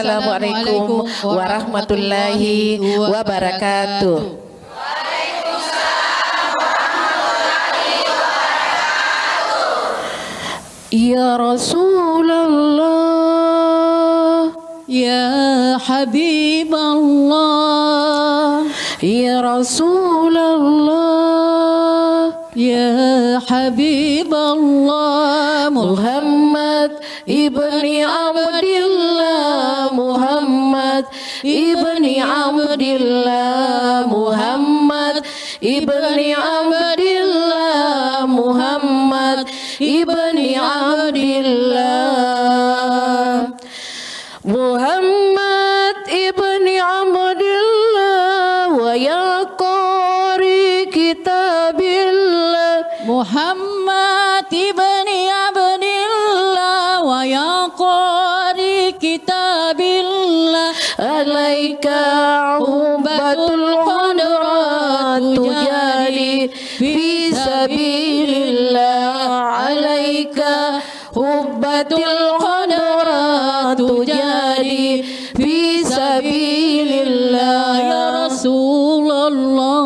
Assalamualaikum warahmatullahi wabarakatuh. Ya Rasulullah, Ya Habiballah, Ya Rasulullah, Ya Habiballah, Muhammad ibni Abdillah, Muhammad ibni Abdillah, Muhammad ibni Abdillah, Muhammad ibni Abdillah, Muhammad ibni Abdillah, wa ya qari kitabillah, Muhammad ibni Abdillah, wa ya qari kitabillah, alaika ubatul qadrat tujari fi sabilillah, alaika hubbatul qadrat tujari fi sabilillah. Ya Rasulullah,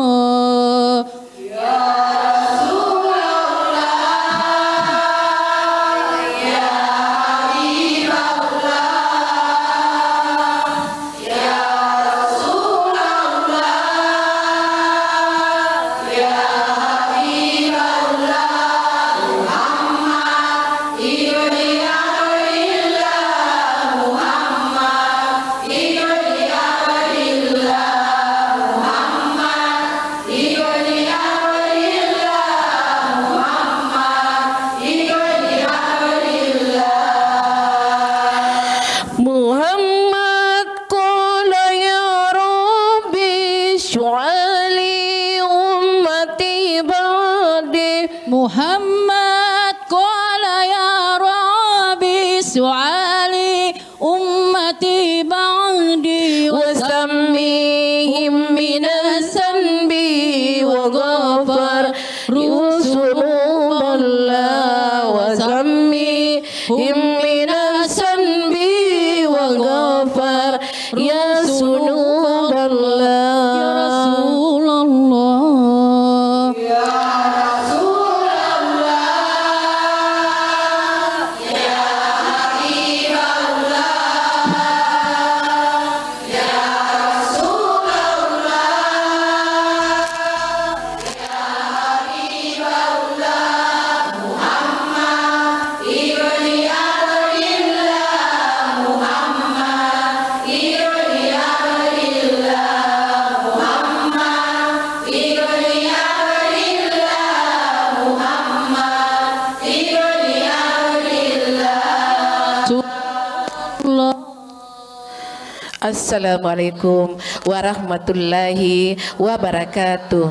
Muhammad qala ya Rabbi syu'ali ummati ba'di, Muhammad qala ya Rabbi su'ali ummati ba'di, wa sammihim minas sanbi wa ghafar rusulullah, wa sammihim minas sanbi wa ghafar ya sunuballah. Ya Rasulullah, Assalamualaikum warahmatullahi wabarakatuh.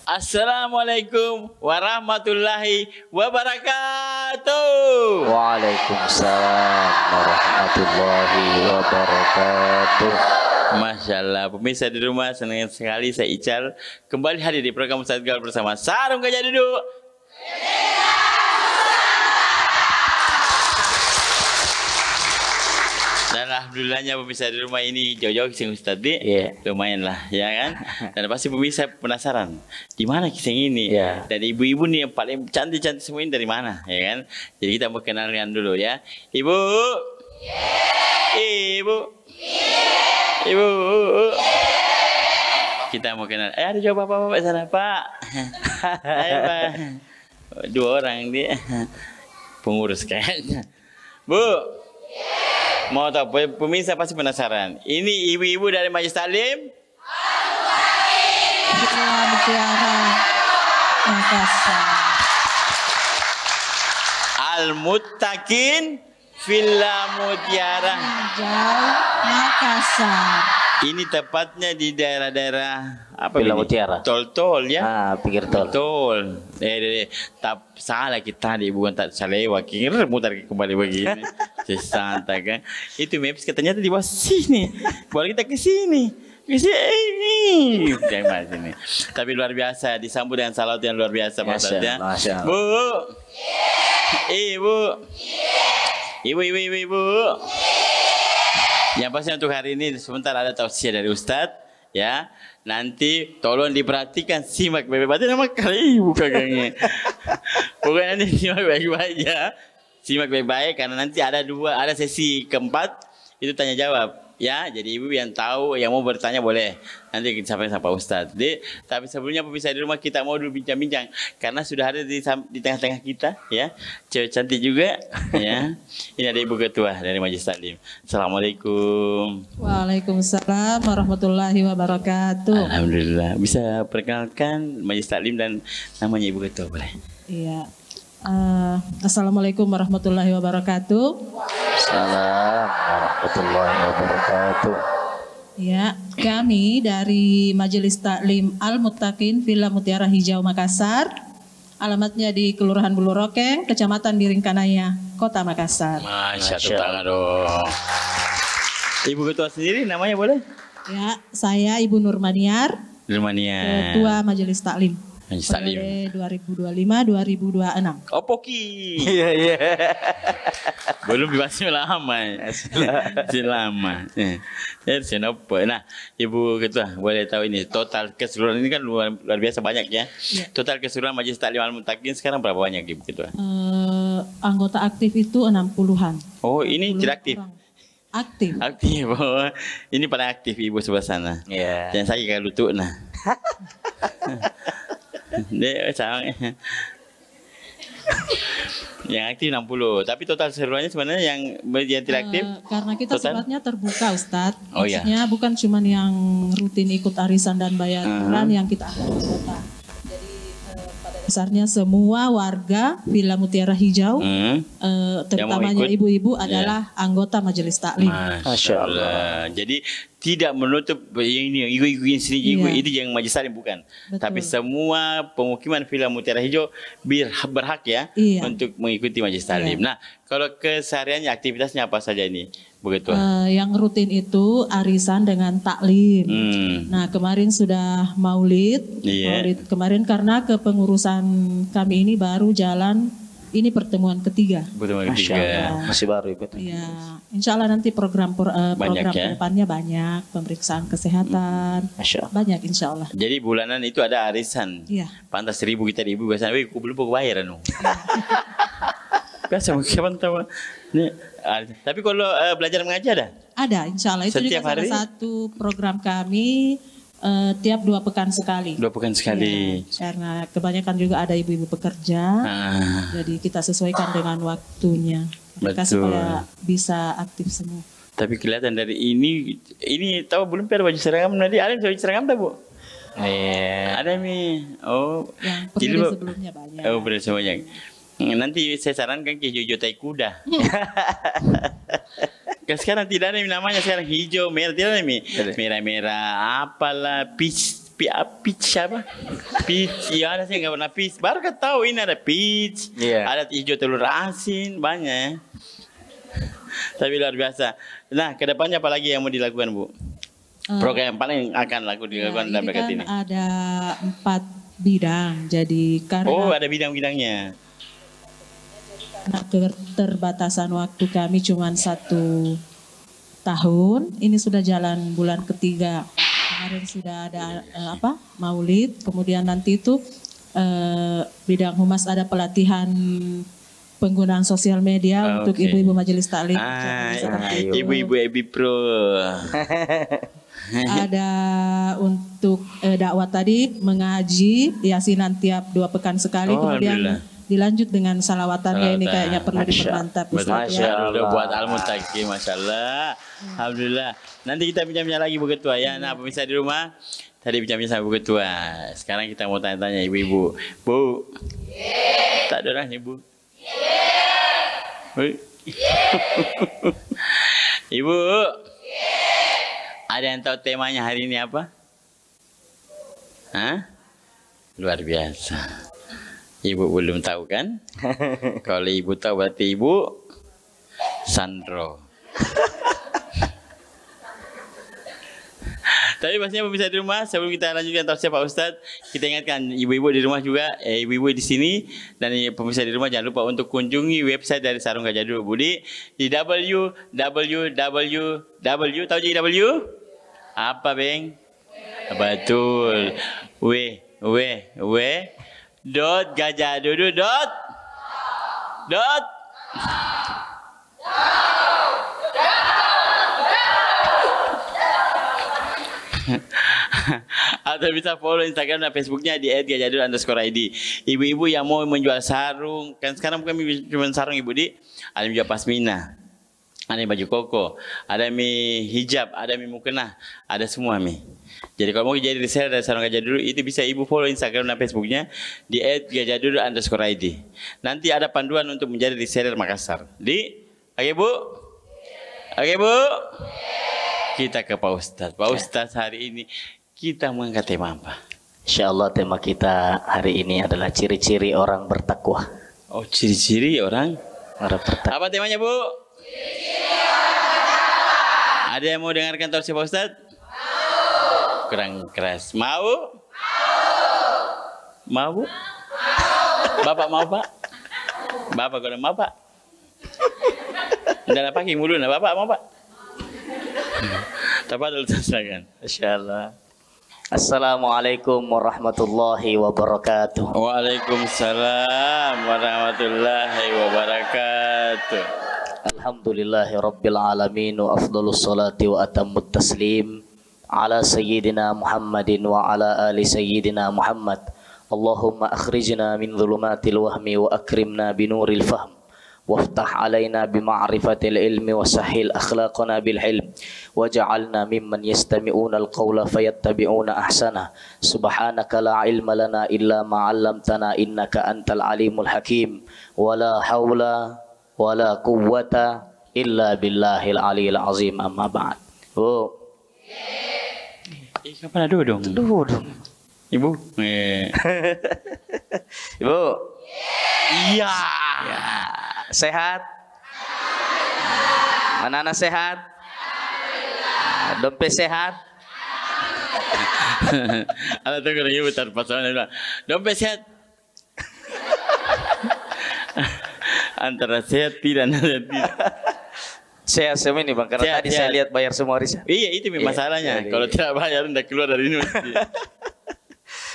Assalamualaikum warahmatullahi wabarakatuh. Waalaikumsalam warahmatullahi wabarakatuh. Masya Allah, pemirsa di rumah, senang sekali saya Ical kembali hadir di program Ustadz Gal bersama Sarung Gajah Duduk. Dan alhamdulillahnya pemirsa di rumah ini jauh-jauh kisah Ustadz di, lumayan lah, ya kan? Dan pasti pemirsa penasaran, di mana kisah ini? Dan ibu-ibu nih yang paling cantik-cantik semua ini dari mana, ya kan? Jadi kita mau kenalkan dulu ya, ibu, ibu, ibu. Kita mau kenal. Ada juga bapak-bapak sana, Pak. Ayo, Pak. 2 orang dia, pengurus kayaknya. Bu. Mau tahu, pemirsa pasti penasaran. Ini ibu-ibu dari Majelis Taklim Al-Muttaqin Villa Mutiara Makassar. Ini tepatnya di daerah-daerah apa Villa ini? Mutiara. Tol-tol ya. Pinggir tol. Tol. Tak salah kita di bukan tak salewa kira mutar kembali begini. Santai kan. Itu maps katanya di bawah sini. Boleh kita ke sini. Ke sini. Jangan sini. Tapi luar biasa disambut dengan salawat yang luar biasa Pak Ustaz ya. Masya Allah. Bu. Ibu. Ibu. Yang pasti untuk hari ini sebentar ada tausiah dari Ustadz, ya. Nanti tolong diperhatikan, simak baik-baik. Berarti nama kali ibu kakaknya. Pokoknya nanti simak baik-baik ya. Simak baik-baik karena nanti ada sesi keempat itu tanya jawab. Ya, jadi ibu yang tahu, yang mau bertanya boleh. Nanti kita sampai sama Pak Ustadz. Tapi sebelumnya pemirsa di rumah kita mau dulu bincang-bincang. Karena sudah ada di tengah-tengah kita, ya. Cewek cantik juga, ya. Ini ada Ibu Ketua dari Majelis Taklim. Assalamualaikum. Waalaikumsalam warahmatullahi wabarakatuh. Alhamdulillah. Bisa perkenalkan Majelis Taklim dan namanya Ibu Ketua, boleh? Iya. Assalamualaikum warahmatullahi wabarakatuh. Assalamualaikum warahmatullahi wabarakatuh. Ya, kami dari Majelis Taklim Al-Muttaqin Villa Mutiara Hijau Makassar. Alamatnya di Kelurahan Bulurokeng, Kecamatan Biringkanaya, Kota Makassar. Masya Allah dong. Ibu Ketua sendiri namanya boleh? Ya, saya Ibu Nurmaniar, Nurmania. Ketua Majelis Taklim. Majelis Taklim. 2025-2026. Oh, Poki. Iya. Belum masih lama. Masih lama. Kenapa? Nah, Ibu Ketua, boleh tahu ini total keseluruhan ini kan luar biasa banyak ya. Total keseluruhan Majelis Taklim Al-Muttaqin sekarang berapa banyak Ibu Ketua? Anggota aktif itu 60-an. Oh, ini 60 tidak aktif. orang. Aktif. Aktif. Oh, ini paling aktif Ibu sebelah sana. Iya. Jangan sakit kalau lutut nah. Dia sama. Yang aktif 60, tapi total keseluruhannya sebenarnya yang tidak aktif. Karena kita total? sifatnya terbuka, Ustadz. Oh, iya. Maksudnya bukan cuma yang rutin ikut arisan dan bayaran yang kita anggap anggota. Jadi pada dasarnya semua warga Villa Mutiara Hijau, terutamanya ikut, ibu-ibu adalah anggota Majelis Taklim. Masya Allah. Jadi tidak menutup ini ibu-ibu itu yang Majelis Taklim bukan. Betul. Tapi semua pemukiman Villa Mutiara Hijau berhak ya untuk mengikuti Majelis Taklim. Nah, kalau kesehariannya aktivitasnya apa saja ini? Begitu. Yang rutin itu arisan dengan taklim. Nah, kemarin sudah maulid. Maulid kemarin karena kepengurusan kami ini baru jalan. Ini pertemuan ketiga. Pertemuan ketiga. Masih baru Ibu. Ya, insya Allah nanti program ya? kedepannya banyak, pemeriksaan kesehatan, banyak insya Allah. Jadi bulanan itu ada arisan. Iya. Pantas 1.000 kita di ibu biasanya, aku belum bayar anu. Biasa kapan tahu. Tapi kalau belajar mengaji ada? Ada, insya Allah itu setiap juga hari? salah satu program kami. Tiap 2 pekan sekali. 2 pekan sekali. Ya, karena kebanyakan juga ada ibu-ibu pekerja, jadi kita sesuaikan dengan waktunya. Mereka supaya bisa aktif semua. Tapi kelihatan dari ini tahu belum pada baju seragam nanti ada baju seragam tak Bu? Iya. Ada nih. Oh. Yang periode sebelumnya banyak. Oh, periode banyak. Nanti saya sarankan ke hijau tai kuda. Sekarang tidak ada namanya sekarang hijau merah tidak ada merah apalah peach apa peach ya ada sih nggak pernah peach baru tahu ini ada peach ada hijau telur asin banyak tapi luar biasa. Nah kedepannya apa lagi yang mau dilakukan Bu? Program yang paling akan dilakukan dalam dekat ini ada 4 bidang jadi karena ada bidang-bidangnya. Karena keterbatasan waktu kami cuma 1 tahun, ini sudah jalan bulan ketiga. Kemarin sudah ada maulid, kemudian nanti itu bidang humas ada pelatihan penggunaan sosial media untuk ibu-ibu Majelis Taklim. Ibu-ibu Ebi Pro. Ada untuk dakwah tadi mengaji yasinan tiap 2 pekan sekali, kemudian dilanjut dengan salawatannya ini kayaknya perlu dipermantap. Masya Allah buat Al-Muttaqin, Masya Allah. Alhamdulillah. Nanti kita bincang-bincang lagi Bu Ketua ya. Nah pemirsa di rumah, tadi bincang-bincang sama Bu Ketua. Sekarang kita mau tanya-tanya ibu-ibu. Bu, tak ada orang ibu. Ibu, ada yang tahu temanya hari ini apa? Hah? Luar biasa. Ibu belum tahu kan? Kalau ibu tahu berarti ibu Sandro. Tapi pastinya pemirsa di rumah, sebelum kita lanjutkan tausiah Pak Ustadz, kita ingatkan ibu-ibu di rumah juga, ibu-ibu di sini dan pemirsa di rumah jangan lupa untuk kunjungi website dari Sarung Gajah Duduk Budi di www. Tahu jadi W? Apa, Beng? Betul. www.gajahduduk. Atau bisa follow Instagram dan Facebooknya di @gajahduduk_id. Ibu-ibu yang mau menjual sarung, kan sekarang bukan cuma sarung ibu di, ada yang jual pasmina, ada yang baju koko, ada mie hijab, ada mie mukena, ada semua mie. Jadi kalau mau jadi reseller dari Sarung Gajah Duduk itu bisa ibu follow Instagram dan Facebooknya di @gajahduduk_id. Nanti ada panduan untuk menjadi reseller Makassar. Oke bu? Oke bu? Kita ke Pak Ustadz. Pak Ustadz hari ini kita mengangkat tema apa? Insyaallah tema kita hari ini adalah ciri-ciri orang bertakwa. Oh, ciri-ciri orang bertakwa. Apa temanya bu? Ada yang mau dengarkan tausiah Pak Ustadz? Kurang keras. Mau? Mau? Bapak mau Pak? Bapak kalau mau Pak? Tidak pakai mulu, nah Bapak mau Pak? Tafadhol silakan. Insyaallah. Assalamualaikum warahmatullahi wabarakatuh. Waalaikumsalam warahmatullahi wabarakatuh. Alhamdulillahi rabbil alamin wa afdhalus salati wa atammut taslim ala sayyidina Muhammadin wa ala ali sayyidina Muhammad. Allahumma akhrijna min dhulumatil wahmi wa akrimna binuril fahm waftah alaina bima'rifatil ilmi wa sahhil akhlaqana bil hilm waj'alna mimman yastami'una al-qawla fayattabi'una ahsana. Subhanaka la ilma lana illa ma 'allamtana innaka antal alimul hakim wa la haula wa la quwwata illa billahil aliyil azim. Amma ba'd. Oh. Kapan ada dong? Ibu. Ibu. Iya. Ya. Sehat? Anak-anak sehat? Dompet sehat? Ada tuh orang ibu terpasangan bilang, dompet sehat. Antara sehat tidak. Sehat semua ini bang, karena sehat, tadi sehat. saya lihat bayar semua Risa. Iya itu masalahnya. Kalau tidak bayar tidak keluar dari ini.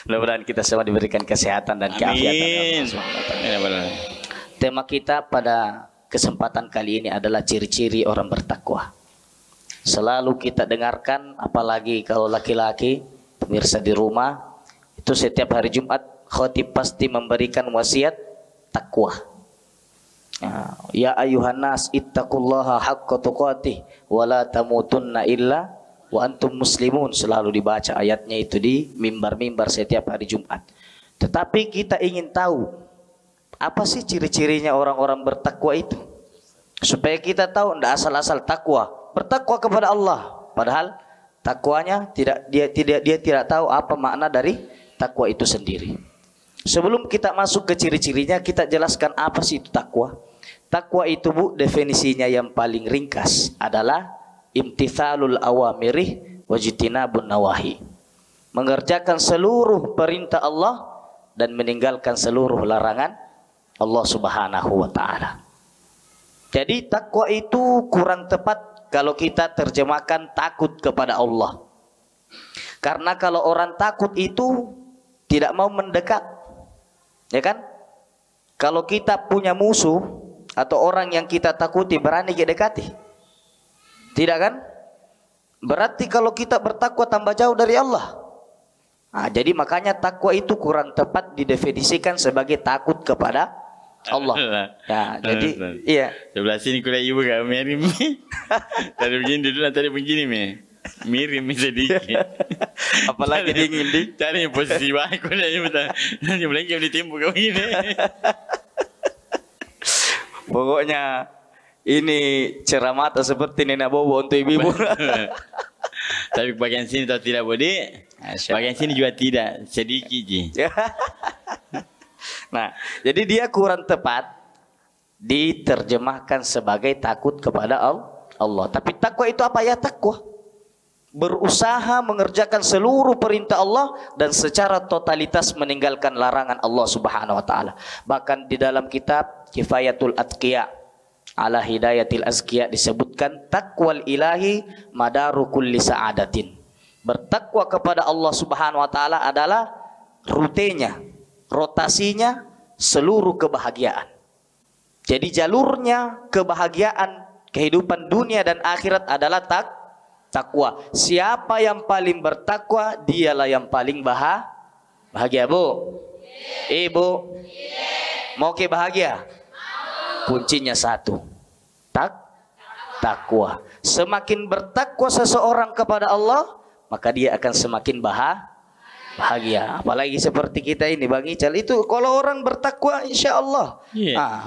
Mudah-mudahan kita semua diberikan kesehatan dan keafiatan. Amin. Tema kita pada kesempatan kali ini adalah ciri-ciri orang bertakwa. Selalu kita dengarkan, apalagi kalau laki-laki, pemirsa di rumah, itu setiap hari Jumat khatib pasti memberikan wasiat takwa. Ya ayuhan nas ittaqullaha haqqa tuqatih wa la tamutunna illa wa antum muslimun. Selalu dibaca ayatnya itu di mimbar-mimbar setiap hari Jumat. Tetapi kita ingin tahu apa sih ciri-cirinya orang-orang bertakwa itu, supaya kita tahu tidak asal-asal takwa, bertakwa kepada Allah, padahal takwanya dia tidak tahu apa makna dari takwa itu sendiri. Sebelum kita masuk ke ciri-cirinya, kita jelaskan apa sih itu takwa. Takwa itu bu, definisinya yang paling ringkas adalah imtithalul awamirih wajtinabun nawahi. Mengerjakan seluruh perintah Allah dan meninggalkan seluruh larangan Allah Subhanahu wa taala. Jadi takwa itu kurang tepat kalau kita terjemahkan takut kepada Allah. Karena kalau orang takut itu tidak mau mendekat. Ya kan? Kalau kita punya musuh atau orang yang kita takuti, berani kita dekati? Tidak kan? Berarti kalau kita bertakwa tambah jauh dari Allah. Nah, jadi makanya takwa itu kurang tepat didefinisikan sebagai takut kepada Allah. Ya, jadi iya. Sebelah sini kuliah ibu gak mirip. Tadi begini dulu, tadi begini mirip sedikit. Apalagi dingin di. Cari posisi baik kuliah ibu. Nanti mulai kayak di tempo kayak begini. Pokoknya ini ceramah atau seperti Nenek Bobo untuk ibu-ibu. Tapi bagian sini tahu tidak boleh. Bagian sini juga tidak, sedikit je. Nah, jadi dia kurang tepat diterjemahkan sebagai takut kepada Allah. Tapi takwa itu apa ya takwa? berusaha mengerjakan seluruh perintah Allah dan secara totalitas meninggalkan larangan Allah Subhanahu wa taala. Bahkan di dalam kitab Kifayatul Atqiya ala Hidayatil Azkiya disebutkan takwal ilahi madaru kulli sa'adatin. Bertakwa kepada Allah Subhanahu wa taala adalah rutenya, rotasinya seluruh kebahagiaan. Jadi jalurnya kebahagiaan kehidupan dunia dan akhirat adalah takwa. Siapa yang paling bertakwa, dialah yang paling bahagia, Bu. Ibu, mau ke bahagia? Kuncinya satu, takwa. Semakin bertakwa seseorang kepada Allah, maka dia akan semakin bahagia. Apalagi seperti kita ini, Bang Ical, itu kalau orang bertakwa, insya Allah.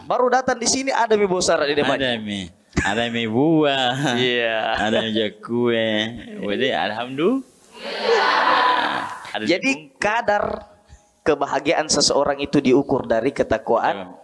Baru datang di sini ada mie bosara di depannya. Ada mie buah, ada mie kue, jadi alhamdulillah. Jadi kadar kebahagiaan seseorang itu diukur dari takwaannya.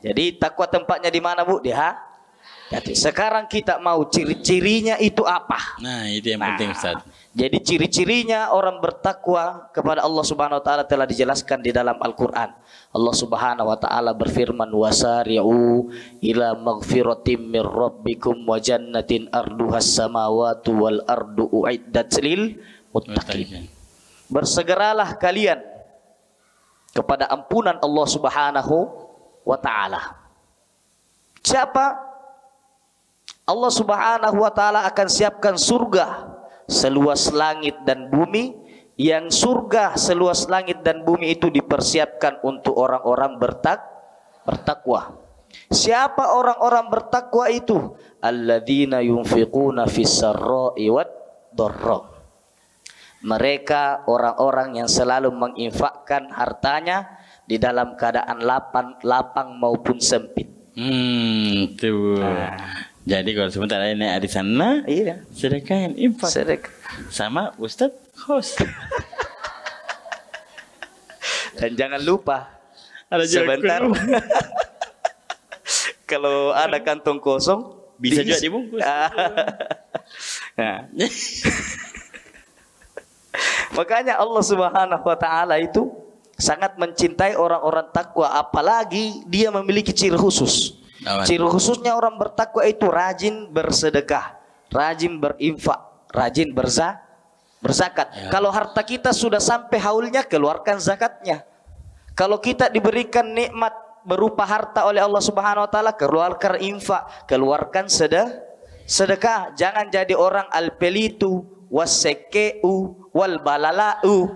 Jadi takwa tempatnya di mana, Bu? Di hati. Sekarang kita mau ciri-cirinya itu apa? Nah, itu yang penting, Ustaz. Jadi ciri-cirinya orang bertakwa kepada Allah Subhanahu wa taala telah dijelaskan di dalam Al-Qur'an. Allah Subhanahu wa taala berfirman, wasari'u ila maghfiratim mir rabbikum wa jannatin arduhas samawati wal ardu uiddat lil muttaqin. Bersegeralah kalian kepada ampunan Allah Subhanahu wa taala. Siapa? Allah Subhanahu wa taala akan siapkan surga seluas langit dan bumi, yang surga seluas langit dan bumi itu dipersiapkan untuk orang-orang bertakwa. Siapa orang-orang bertakwa itu? Alladzina yunfiquna fis sarra'i wad dharra. Mereka orang-orang yang selalu menginfakkan hartanya di dalam keadaan lapang maupun sempit. Tuh. Jadi kalau sebentar ada di sana, sedekah yang infak. Sama Ustaz host. Dan jangan lupa ada sebentar. Kalau ada kantong kosong bisa juga dibungkus. Nah. Makanya Allah Subhanahu wa taala itu sangat mencintai orang-orang takwa, apalagi dia memiliki ciri khusus. Ciri khususnya orang bertakwa itu rajin bersedekah, rajin berinfak, rajin berzakat. Kalau harta kita sudah sampai haulnya, keluarkan zakatnya. Kalau kita diberikan nikmat berupa harta oleh Allah Subhanahu wa taala, keluarkan infak, keluarkan sedekah. Jangan jadi orang al-pelitu wasekeu wal balalau.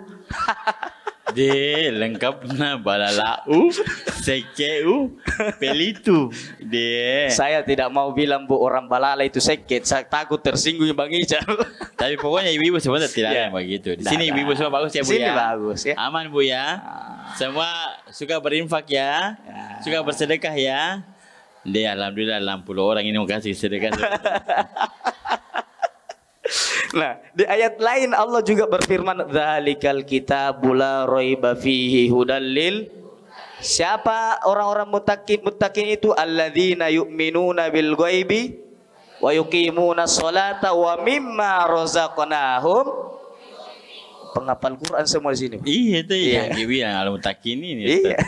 Dia lengkapnya balalau, sekeu, pelitu. Dia. Saya tidak mau bilang, Bu, orang balala itu seket. Saya takut tersinggung Bang Ical. Tapi pokoknya ibu-ibu semua tidak ada yang begitu. Di sini ibu-ibu semua bagus ya, Bu, sini ya. bagus ya. Aman, Bu, ya. Semua suka berinfak ya. Suka bersedekah ya. Dia alhamdulillah 60 orang ini mau kasih sedekah. Nah, di ayat lain Allah juga berfirman, "Dzalikal kitabul la raiba fihi hudal lil." Siapa orang-orang muttaqin itu? Alladzina yu'minuna bil ghaibi wa yuqimuna sholata wa mimma razaqnahum. Penghafal Quran semua di sini. Iya, itu yang dibilang al-muttaqin ini. Iya.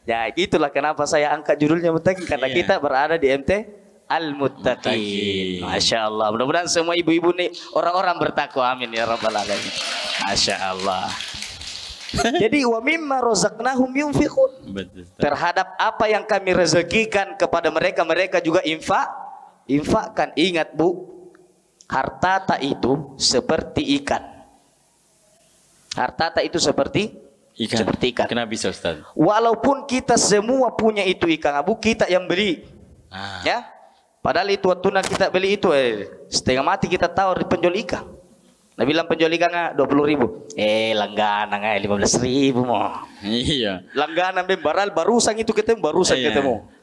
Ya, itulah kenapa saya angkat judulnya muttaqin, karena kita berada di MT Al-Muttaqin. Masya Allah. Mudah-mudahan semua ibu-ibu nih orang-orang bertakwa. Amin ya rabbal alamin. Masya Allah. Jadi wa mimma razaqnahum yunfiqun. Terhadap apa yang kami rezekikan kepada mereka, mereka juga infakkan. Ingat, Bu, hartata itu seperti ikan. Hartata itu seperti ikan. Kenapa bisa, Ustaz? Walaupun kita semua punya itu ikan, Bu, kita yang beli. Ya. Padahal itu waktu kita beli itu setengah mati kita tahu penjual ikan. Nah, bilang penjual ikan 20.000. Langganan 15.000 mau. Iya. Langganan barusan itu ketemu,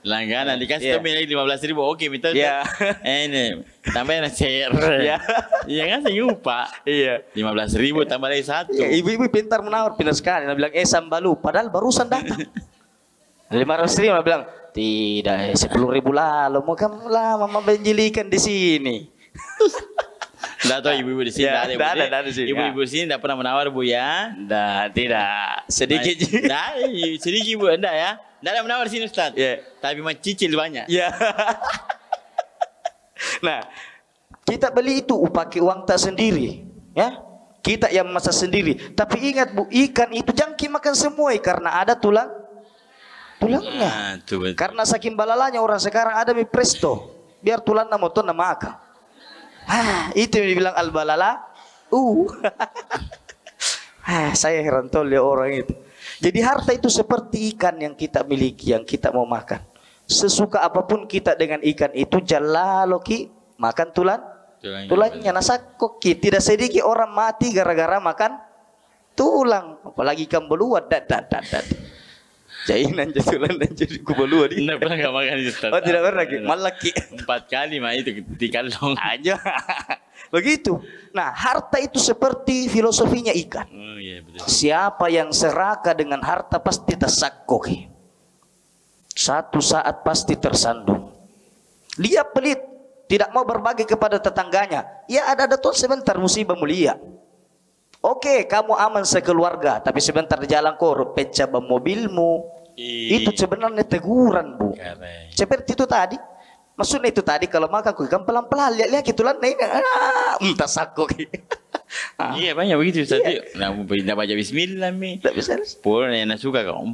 Langganan dikasih tuh milih 15.000. Oke, betul. Iya. Ini tambahin share. Iya. Iya kan, saya lupa. Iya. 15.000 tambah lagi 1. Ibu-ibu pintar pintar sekali. Nah, bilang sambalu, padahal barusan datang. 500.000 dia bilang, tidak, 10.000 lalu mau kamu lah mama menjelikan di sini. Tidak tahu ibu-ibu di sini. Ya, tidak ada di sini. Ibu-ibu di sini tidak pernah menawar Bu ya? Tidak. Sedikit. Sedikit Bu, enggak ya? Tidak ada menawar di sini Ustaz. Ya. Tapi mencicil banyak. Ya. Nah, kita beli itu pakai uang tak sendiri, ya. Kita yang masak sendiri. Tapi ingat Bu, ikan itu jangki makan semua karena ada tulangnya. Karena saking balalanya orang sekarang ada mie presto, biar tulangnya mau nama makan. Itu yang dibilang al balala. Saya heran tol ya orang itu. Jadi harta itu seperti ikan yang kita miliki, yang kita mau makan. Sesuka apapun kita dengan ikan itu, jalaloki makan tulangnya nasakoki. Tidak sedikit orang mati gara-gara makan tulang, apalagi ikan beluat. Jainan tulang dan jadi kubeluat. Tidak pernah nggak makan itu. Oh tidak pernah, malaki 4 kali mah itu dikalong aja. Begitu. Nah, harta itu seperti filosofinya ikan. Oh, iya, betul. Siapa yang serakah dengan harta pasti tersakoki. Satu saat pasti tersandung. Dia pelit, tidak mau berbagi kepada tetangganya. Ya ada tuh sebentar musibah mulia. Oke, kamu aman sekeluarga, tapi sebentar di jalan kok pecah mobilmu. Itu sebenarnya teguran Bu. Keren. Seperti itu tadi. Maksudnya itu tadi kalau makan kan pelan-pelan lihat gitu lah. Entah sakoki. Iya banyak begitu Ustaz. Nah, tidak baca bismillah mi. Tidak bisa. Pun yang suka kau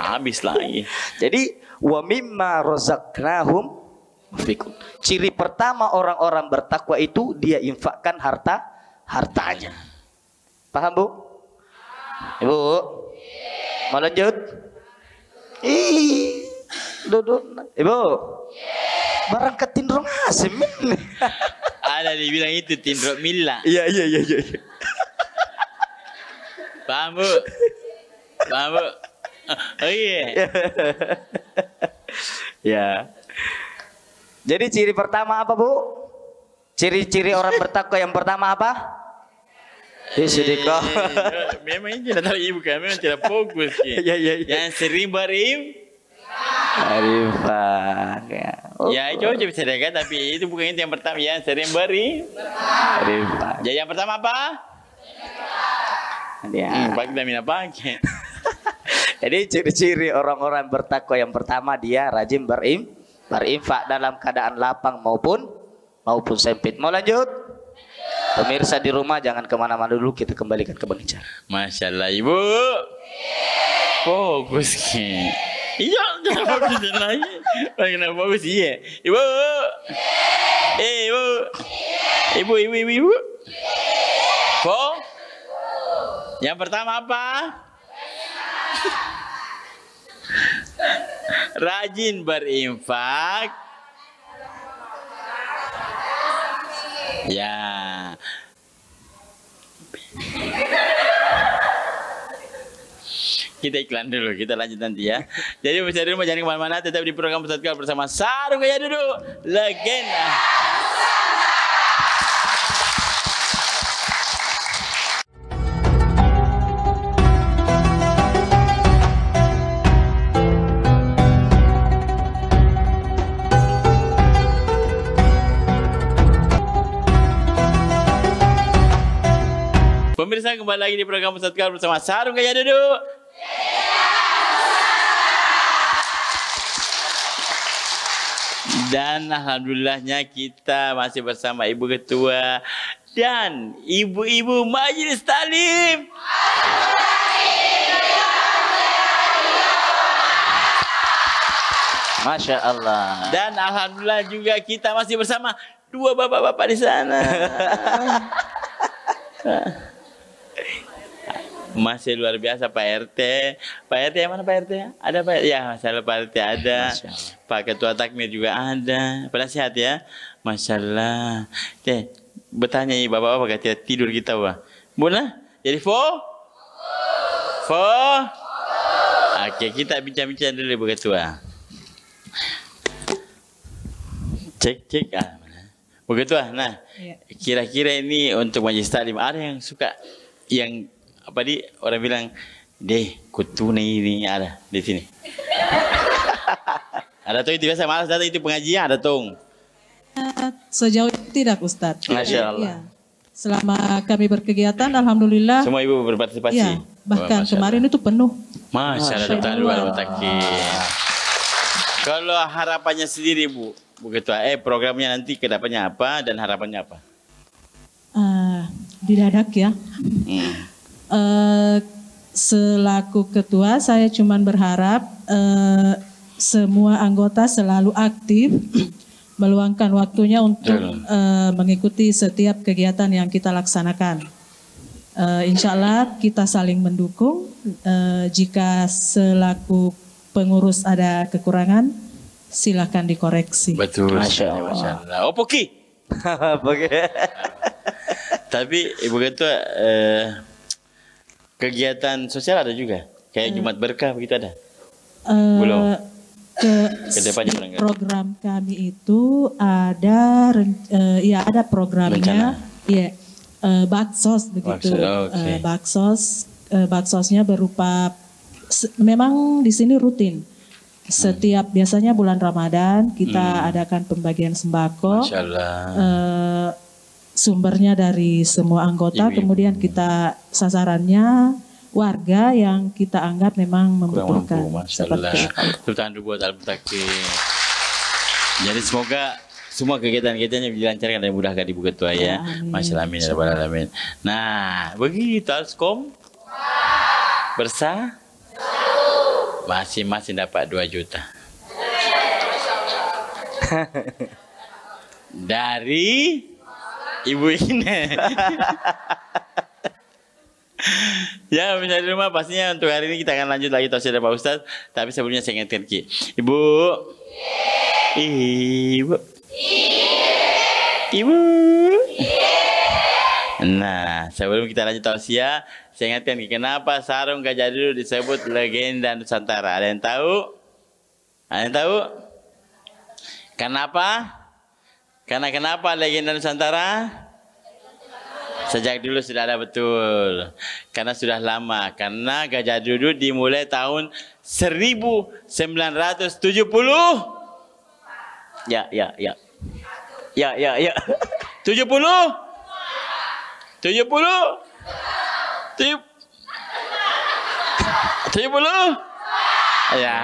habis lagi. Jadi wa mimma razaqnahum fikum. Ciri pertama orang-orang bertakwa itu dia infakkan hartanya. Paham Bu? Ibu? Mau lanjut? Duduk. Ibu? Barang ketindrong asim. Ada dibilang itu tindrok milla. Iya. Paham Bu? Oh iya. Ya. Jadi ciri pertama apa Bu? Ciri-ciri orang bertakwa yang pertama apa? Sedekah. Memang ini tidak tahu ibu kan, memang tidak fokus. Yang sering Arifah. Ya itu coba sedekah, tapi itu bukan itu yang pertama. Yang sering Arifah. Jadi yang pertama apa? Pakai vitamin apa? Jadi ciri-ciri orang-orang bertakwa yang pertama dia rajin berinfak dalam keadaan lapang maupun sempit. Mau lanjut? Pemirsa di rumah jangan kemana-mana dulu, kita kembalikan ke Bang Ica. Masya Allah Ibu. Fokus ke. Iya, jangan fokus lagi. Kenapa fokus iya? Ibu. Ibu. Yang pertama apa? Rajin berinfak. Ya. Kita iklan dulu, kita lanjut nanti ya. Jadi pemirsa di rumah jangan kemana-mana, tetap di program Ustaz Kal bersama Sarung Gaya Duduk, legenda. Pemirsa kembali lagi di program Ustaz Kal bersama Sarung Gaya Duduk. Dan alhamdulillahnya kita masih bersama Ibu Ketua dan ibu-ibu Majelis Talim. Masya Allah. Dan alhamdulillah juga kita masih bersama dua bapak-bapak di sana. Masih luar biasa Pak RT. Pak RT yang mana Pak RT? Ada Pak? Ya, masalah Pak RT ada. Pak Ketua Takmir juga ada. Pada sehat ya? Masya Allah. Bertanya nih bapak-bapak tidak tidur kita Pak. Boleh? Jadi Oke, kita bincang-bincang dulu Bu Ketua. Cek. Bu Ketua, nah kira-kira ini untuk Majelis Talim ada yang suka yang apa orang bilang deh kutuna ini ada di sini. Ada tuh itu biasa malas datang itu pengajian ada tuh. sejauh ini tidak Ustadz. Masya Allah. Iya. Selama kami berkegiatan, alhamdulillah. Semua ibu berpartisipasi. Iya, bahkan Masya kemarin Allah. itu penuh. Masya Allah, Masya tepuk tangan Allah. Takin. Kalau harapannya sendiri Bu Ketua, programnya nanti kedepannya apa dan harapannya apa? Didadak ya. Selaku ketua, saya cuma berharap semua anggota selalu aktif meluangkan waktunya untuk mengikuti setiap kegiatan yang kita laksanakan. Insya Allah kita saling mendukung. Jika selaku pengurus ada kekurangan, silakan dikoreksi. Betul. Masya Allah. Masya Allah. Oh Poki. Tapi Ibu Ketua kegiatan sosial ada juga. Kayak Jumat Berkah begitu ada. Belum. Kedepannya ada nggak? Program kami itu ada ya ada programnya. Iya. Baksos begitu. Baksos, oke. Baksosnya berupa memang di sini rutin. Setiap biasanya bulan Ramadan kita adakan pembagian sembako. Masya Allah. Sumbernya dari semua anggota, Ibu-ibu. kemudian kita sasarannya warga yang kita anggap memang Kurang membutuhkan. mampu, Masya Allah. Seperti itu. Tepuk tangan dulu buat Al-Mutakin. Jadi semoga semua kegiatan-kegiatannya dilancarkan dan dimudahkan Ibu Ketua ya. Amin. Masya Allah, amin, ya Rabbal alamin. Nah, begitu Alskom. Masing-masing dapat 2 juta. Dari Ibu ini. Ya, pemirsa di rumah pastinya untuk hari ini kita akan lanjut lagi tausiah dari Pak Ustadz. Tapi sebelumnya saya ingatkan Ki. Ibu. Ibu. Nah, sebelum kita lanjut tausiah, saya ingatkan Ki, kenapa sarung Gajah Duduk disebut legenda Nusantara? Ada yang tahu? Ada yang tahu? Kenapa? Karena kenapa legenda Nusantara? Sejak dulu sudah ada, betul. Karena sudah lama. Karena Gajah Duduk dimulai tahun 1970. Ya. 70? 70? Ya.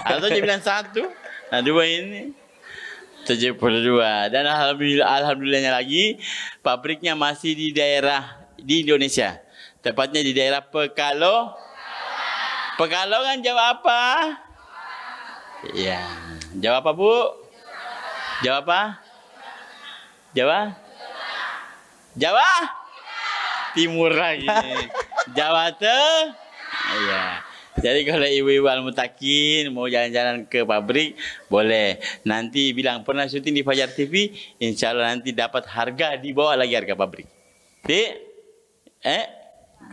Atau dia bilang 1. Nah, 2 ini. 72. Dan alhamdulillahnya lagi pabriknya masih di daerah di Indonesia. Tepatnya di daerah Pekalongan. Jawab apa? Iya. Jawab apa, Bu? Jawab apa? Jawa? Timur lagi. Jawa iya. Jadi kalau ibu-ibu Al-Mutakin mau jalan-jalan ke pabrik, boleh. Nanti bilang pernah syuting di Fajar TV, insya Allah nanti dapat harga di bawah lagi harga pabrik.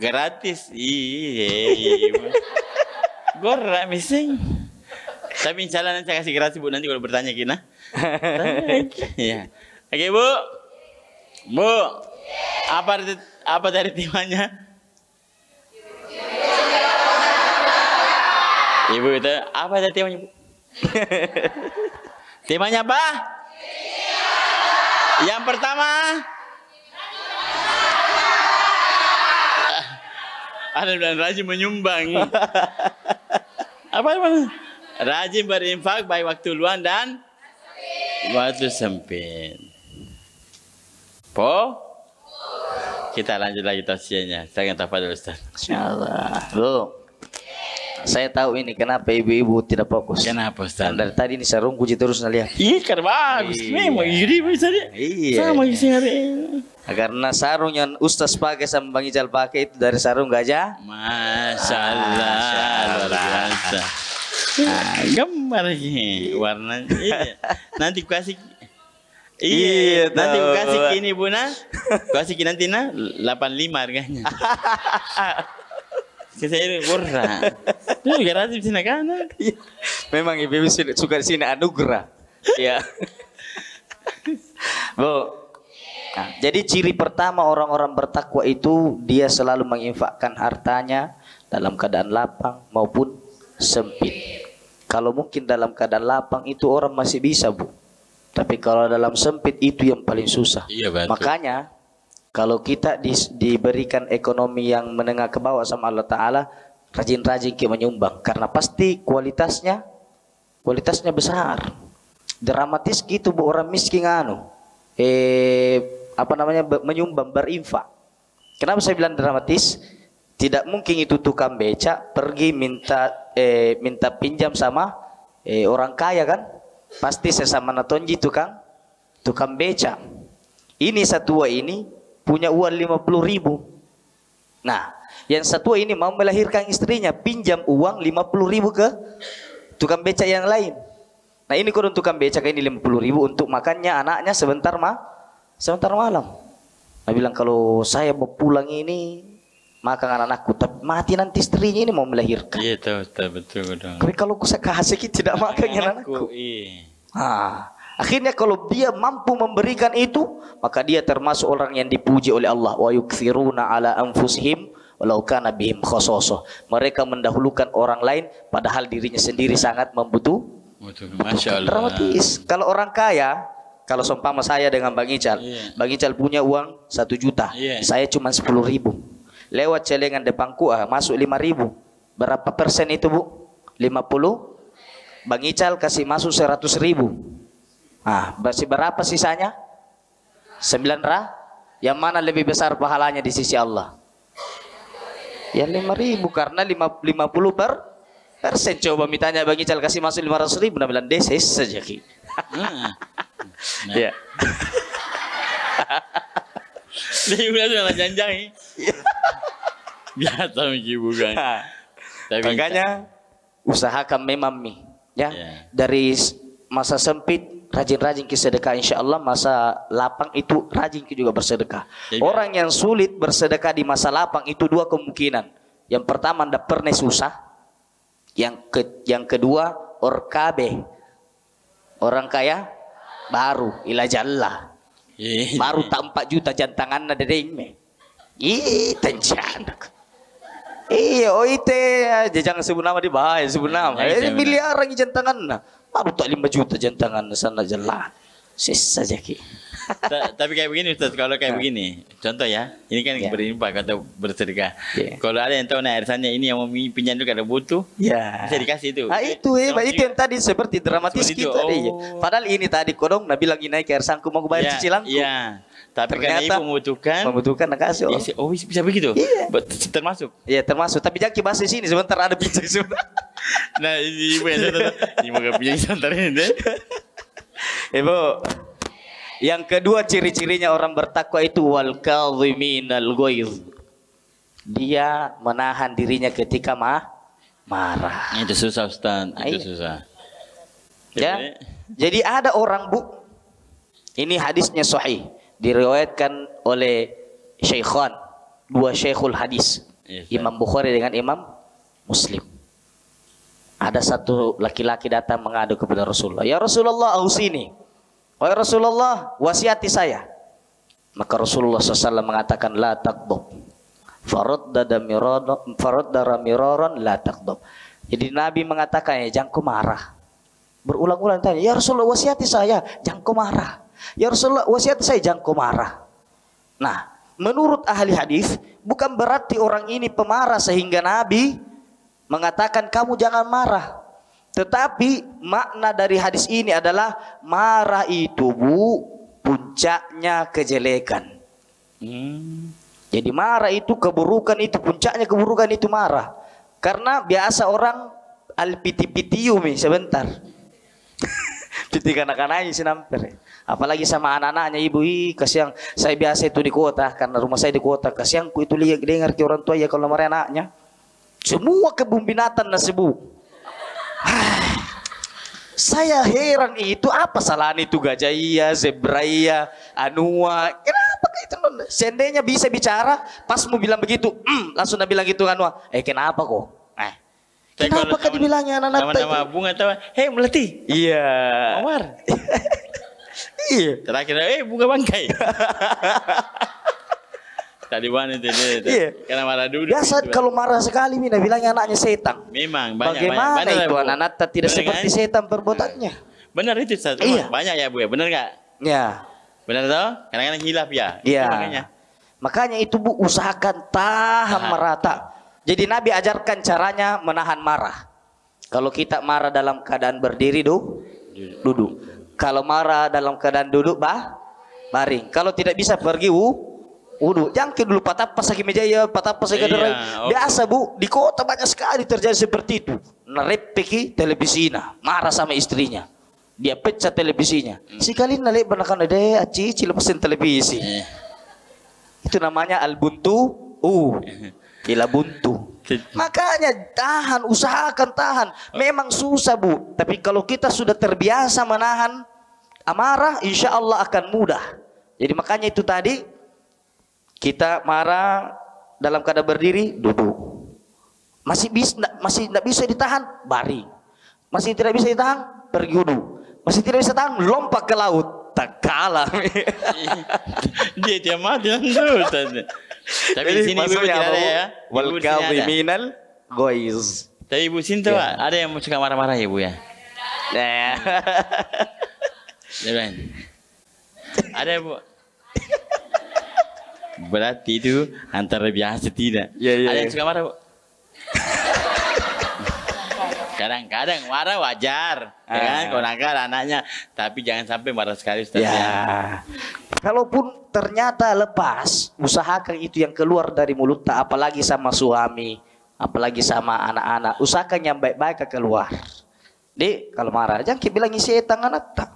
Gratis. Iya. Gorak mising. Tapi insya Allah nanti saya kasih gratis Bu nanti kalau bertanya Kina. Iya. Oke Bu. Bu. Apa dari temanya? Ibu itu apa tadi temanya, Bu? Temanya apa? Yang pertama ada bilang rajin menyumbang. Apa emang? Rajin berinfak baik waktu luang dan waktu sempit. Kita lanjut lagi tausiahnya. Saya akan tafadhol Ustaz. Insyaallah. Bu. Saya tahu ini kenapa ibu-ibu tidak fokus. Kenapa Ustaz? Dari tadi ini sarung puji terus lihat. Iya, kan bagus. Memang iri bisa dia. Iya. Sama isi hari ini. Karena sarung yang Ustaz pakai sama Bang Ijal pakai itu dari sarung gajah. Masya Allah. Luar biasa. Gambar ini warnanya. Iya. Nanti kasih. Iya, nanti tahu. kasih kini Buna. Kasih nanti 85 harganya. Saya murah. Itu gratis di sini kan? Memang ibu suka di sini anugerah. Ya. Bu. Nah, jadi ciri pertama orang-orang bertakwa itu dia selalu menginfakkan hartanya dalam keadaan lapang maupun sempit. Kalau mungkin dalam keadaan lapang itu orang masih bisa, Bu. Tapi kalau dalam sempit itu yang paling susah. Iya, betul. Makanya kalau kita diberikan ekonomi yang menengah ke bawah sama Allah Ta'ala, rajin-rajin kita menyumbang. Karena pasti kualitasnya besar. Dramatis gitu bu, orang miskin menyumbang, berinfak. Kenapa saya bilang dramatis? Tidak mungkin itu tukang beca pergi minta pinjam sama orang kaya kan? Pasti sesama natonji tukang beca. Ini satua ini punya uang 50.000. Nah, yang satua ini mau melahirkan istrinya, pinjam uang 50.000 ke tukang beca yang lain. Nah, ini kurang tukang beca ini 50.000 untuk makannya anaknya sebentar malam. Nah, bilang kalau saya mau pulang ini makan anak-anakku, tapi mati nanti istrinya ini mau melahirkan. Iya, betul dong. Tapi kalau saya kasih tidak makan anakku. Iya. Akhirnya kalau dia mampu memberikan itu, maka dia termasuk orang yang dipuji oleh Allah. Wa yukthiruna ala anfusihim walau kana bihim khasasah. Mereka mendahulukan orang lain padahal dirinya sendiri sangat membutuhkan. Masya Allah. Dramatis. Kalau orang kaya, kalau seumpama saya dengan Bang Ical, Bang Ical punya uang 1 juta, saya cuma 10.000. Lewat celengan depanku masuk 5.000. Berapa persen itu bu? 50. Bang Ical kasih masuk 100.000. Masih berapa sisanya? 9 Yang mana lebih besar pahalanya di sisi Allah? Ya 5.000 karena 50%. Coba mitanya Bang Ical kasih masuk 500.000, nah bilang deses saja ki. Ya. Dia bilang janjang. Biasa miki bukan. Makanya usahakan memang ya. Dari masa sempit rajin-rajin ke sedekah, insya Allah masa lapang itu rajin juga bersedekah. Orang yang sulit bersedekah di masa lapang itu 2 kemungkinan. Yang pertama ndak pernah susah. Yang kedua orkabe, orang kaya baru ilajalla, baru tak 4 juta jantangan na dedeng me. Tenjanak. Ite jangan sebut nama di bahaya sebut nama. Miliaran jantangan na, baru tak 5 juta jantangan na sana jalan. Sisa saja ki. Tapi kayak begini Ustaz, kalau kayak begini, contoh ya, ini kan berinfak atau bersedekah. Kalau ada yang tahu arisannya ini yang mau pinjam juga ada butuh, bisa dikasih itu. Itu hebat, itu yang tadi seperti dramatis kita tadi. Padahal ini tadi kodong nak bilang ini kayak sangku mau bayar cicilanku. Iya. Tapi karena ibu membutuhkan kasih. Bisa begitu. Termasuk. Iya termasuk. Tapi jangan bahas di sini sebentar ada pinjam sebentar. Nah ini ibu yang ini mau pinjam sebentar ini deh. Ibu. Yang kedua ciri-cirinya orang bertakwa itu wal kadhiminal ghaiz. Dia menahan dirinya ketika marah. Itu susah Ustaz, itu susah. Ya. Jadi ada orang bu, ini hadisnya sahih, diriwayatkan oleh Syaikhan, 2 Syekhul hadis, Imam Bukhari dengan Imam Muslim. Ada satu laki-laki datang mengadu kepada Rasulullah, ya Rasulullah ausini. Wahai Rasulullah, wasiati saya. Maka Rasulullah SAW mengatakan la taqdab. Faraddara miraran la taqdab. Jadi Nabi mengatakan jangan kau marah. Berulang-ulang tanya, ya Rasulullah wasiati saya, jangan kau marah. Ya Rasulullah wasiati saya, jangan kau marah. Nah, menurut ahli hadis bukan berarti orang ini pemarah sehingga Nabi mengatakan kamu jangan marah. Tetapi makna dari hadis ini adalah marah itu bu puncaknya kejelekan. Jadi marah itu keburukan, itu puncaknya keburukan itu marah. Karena biasa orang alpiti-pitiu sebentar. Piti kanak-kanaknya sinamper. Apalagi sama anak-anaknya ibu, kasihan. Saya biasa itu di kota karena rumah saya di kota. Kasihanku itu lihat dengar ke orang tua ya kalau marah anaknya. Semua kebun binatang nasibuk. Saya heran itu apa salahan itu gajah iya, zebra iya, anua. Kenapa itu? Seandainya bisa bicara, pas mau bilang begitu, langsung nak bilang gitu anua. Kenapa kok? Kenapa kok dibilangnya anak-anak itu? Nama bunga tahu, hei melati. Iya. Omar. Iya. Terakhir, bunga bangkai. Tadi mana itu dia? Karena marah dulu. Biasa kalau marah sekali Mina bilangnya anaknya setan. Memang banyak. Bagaimana banyak itu anak-anak tidak seperti setan perbuatannya? Benar itu Ustaz. Iya. Banyak ya Bu ya, benar nggak? Ya. Benar toh? Kadang-kadang hilaf ya. Itu Iya. makanya. Makanya itu Bu, usahakan tahan merata. Jadi Nabi ajarkan caranya menahan marah. Kalau kita marah dalam keadaan berdiri, duduk. Kalau marah dalam keadaan duduk, baring. Kalau tidak bisa pergi, wudhu. Jangan dulu patapas lagi meja ya, patapas lagi Iya, biasa Bu, di kota banyak sekali terjadi seperti itu. Narepeki televisinya, marah sama istrinya. Dia pecah televisinya. Sekali nalik benakan deh, aci lepasin televisi. Itu namanya albuntu, gila buntu. Makanya tahan, usahakan tahan. Memang susah Bu, tapi kalau kita sudah terbiasa menahan amarah, insya Allah akan mudah. Jadi makanya itu tadi, kita marah dalam keadaan berdiri, duduk. Masih tidak bisa ditahan, baring. Masih tidak bisa ditahan, pergi wudhu. Masih tidak bisa tahan, lompat ke laut. Tak kalah. Dia tiap mati tuh. Tapi di sini Ibu tidak ada ya. Wal kadhiminal ghaiz. Tapi Ibu sini tuh ada yang suka marah-marah ya Bu ya. Ada ya Bu. Berarti itu antara biasa tidak. Ada yang suka marah Bu. Kadang-kadang marah wajar, ya kan? Kalau nakal anaknya, tapi jangan sampai marah sekali Ustaz. Ya. Kalaupun ternyata lepas, usahakan itu yang keluar dari mulut, apalagi sama suami, apalagi sama anak-anak, usahakan yang baik-baik keluar. Kalau marah, jangan kita bilangi setan anak tak.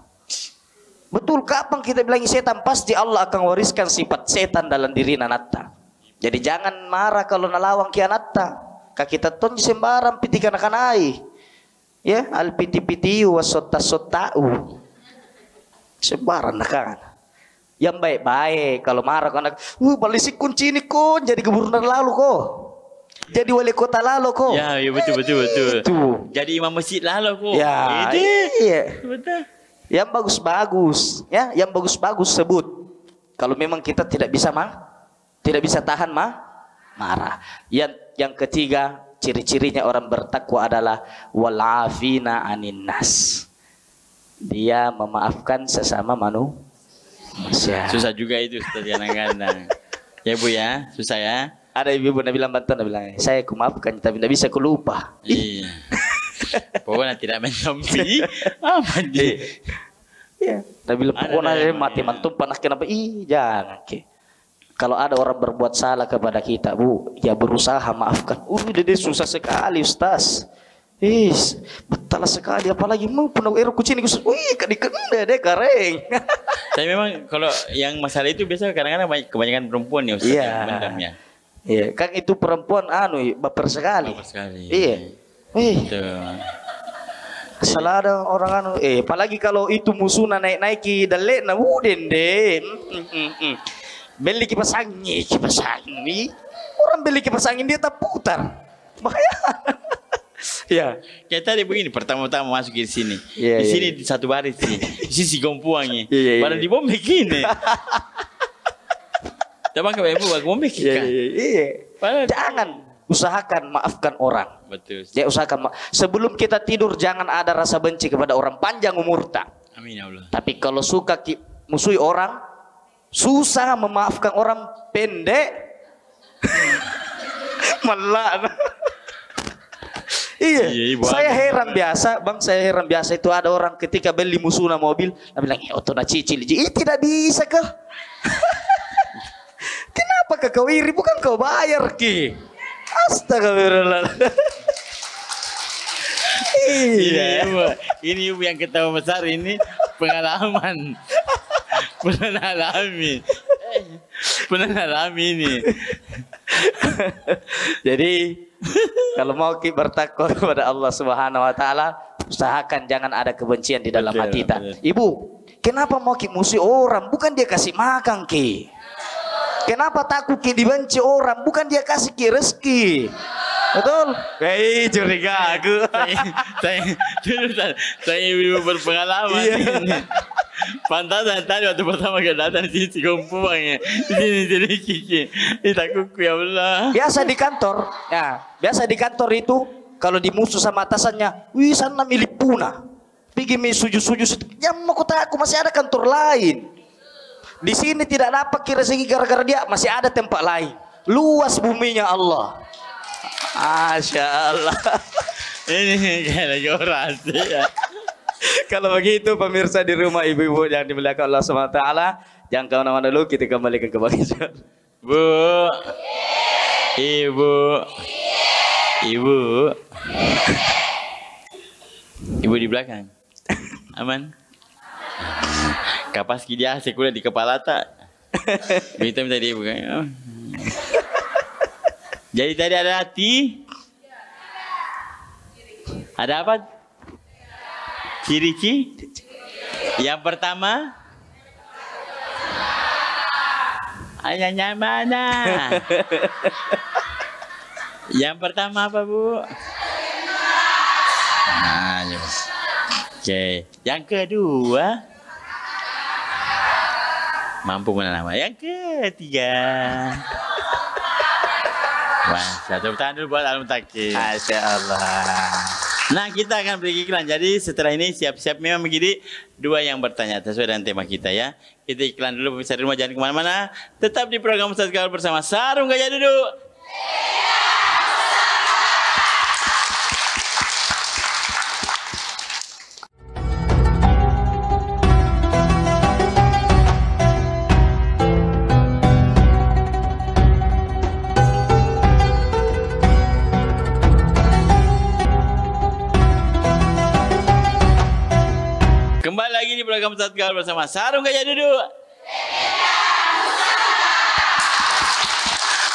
Betul, kapan kita bilangi setan, pasti Allah akan wariskan sifat setan dalam diri anak tak. Jadi jangan marah kalau nalawang ki anak tak. Kita tonji sembarang pitikan akan ai. Ya, al piti-pitiu wasota-sotau. Sembarang kan. Yang baik-baik kalau marah kan, balisik kunci ini kok jadi gubernur lalu kok. Jadi wali kota lalu kok. Ya, betul. Itu. Jadi imam masjid lalu kok. Ya, iya. Betul. Yang bagus-bagus, ya, yang bagus-bagus sebut. Kalau memang kita tidak bisa tahan marah. Yang ketiga, ciri-cirinya orang bertakwa adalah walafina anin nas. Dia memaafkan sesama manusia. Susah juga itu Ustaz kadang-kadang. Ya Bu ya, susah ya. Ada ibu bilang bantuan, bilang saya maafkan tapi tidak bisa lupa. Iya. Pokoknya tidak mentompi. Apa dia? Iya. Tapi pokoknya mati mantum panas kenapa? Jangan. Kalau ada orang berbuat salah kepada kita, Bu, ya berusaha maafkan. Dia susah sekali, Ustaz. Betul sekali. Apalagi mau penuh air kucing. Kadang-kadang deh kering. Tapi memang kalau yang masalah itu biasa kadang-kadang kebanyakan perempuan ya Ustaz. Iya. Iya, kan itu perempuan baper sekali. Iya. Salah ada orang apalagi kalau itu musuhnya naik-naiki dalek na dende. Beli kipas angin. Orang beli kipas angin dia tak putar. Bahaya. Ya. Kayak tadi begini, pertama-tama masuk di sini. Di sini di satu baris sih. Di sisi gompuangnya. Pada di bom begini. Coba ke ibu bom begini. Iya. Jangan usahakan maafkan orang. Betul. Ya usahakan sebelum kita tidur jangan ada rasa benci kepada orang, panjang umur tak. Amin ya Allah. Tapi kalau suka musuhi orang, susah memaafkan orang, pendek. Malah. Iya, saya heran biasa, Bang, itu ada orang ketika beli musuhnya mobil, dia bilang, "Otona cicil." Tidak bisa kah? Kenapa kau iri? Bukan kau bayar ki. Astagfirullah. Iya. Ini yang ketawa besar ini pengalaman. Pernah alami ini. Jadi kalau mau bertakwa kepada Allah Subhanahu wa taala, usahakan jangan ada kebencian di dalam hati kita. Ibu, kenapa mau musuh orang? Bukan dia kasih makan ki. Kenapa takut ki dibenci orang? Bukan dia kasih ki rezeki. Betul? Curiga aku. Saya ibu berpengalaman. Pantasan tadi waktu pertama datang di sini gompuangnya. Di sini kiki. Takutku ya Allah. Biasa di kantor itu kalau dimusuh sama atasannya, sana milik punah. Pergi sujud-sujud. Yang mau kota aku masih ada kantor lain. Di sini tidak dapat kira segi gara-gara dia masih ada tempat lain. Luas buminya Allah. Masya Allah. Ini kayak lagi orasi ya. Kalau begitu pemirsa di rumah ibu-ibu yang dimuliakan Allah SWT, jangan kemana-mana dulu, kita kembalikan ke Bang Ijar. Bu, ibu, ibu di belakang, aman? Kapas dia sekulah di kepala tak? Minta dia bukan? Jadi tadi ada hati, ada apa? Ciri-ciri? Yang pertama, ayahnya mana? Yang pertama apa Bu? Nah, oke. Yang kedua, mampu menanam. Yang ketiga, wah, satu tangan dulu buat Al-Mutakir. Masya Allah. Nah, kita akan beri iklan. Jadi setelah ini siap-siap memang begini dua yang bertanya sesuai dengan tema kita ya. Kita iklan dulu pemirsa di rumah, jangan kemana-mana. Tetap di program Ustaz Gaul bersama Sarung Gajah Duduk. Kembali lagi di program Ustaz Gaul bersama Sarung Gajah Duduk.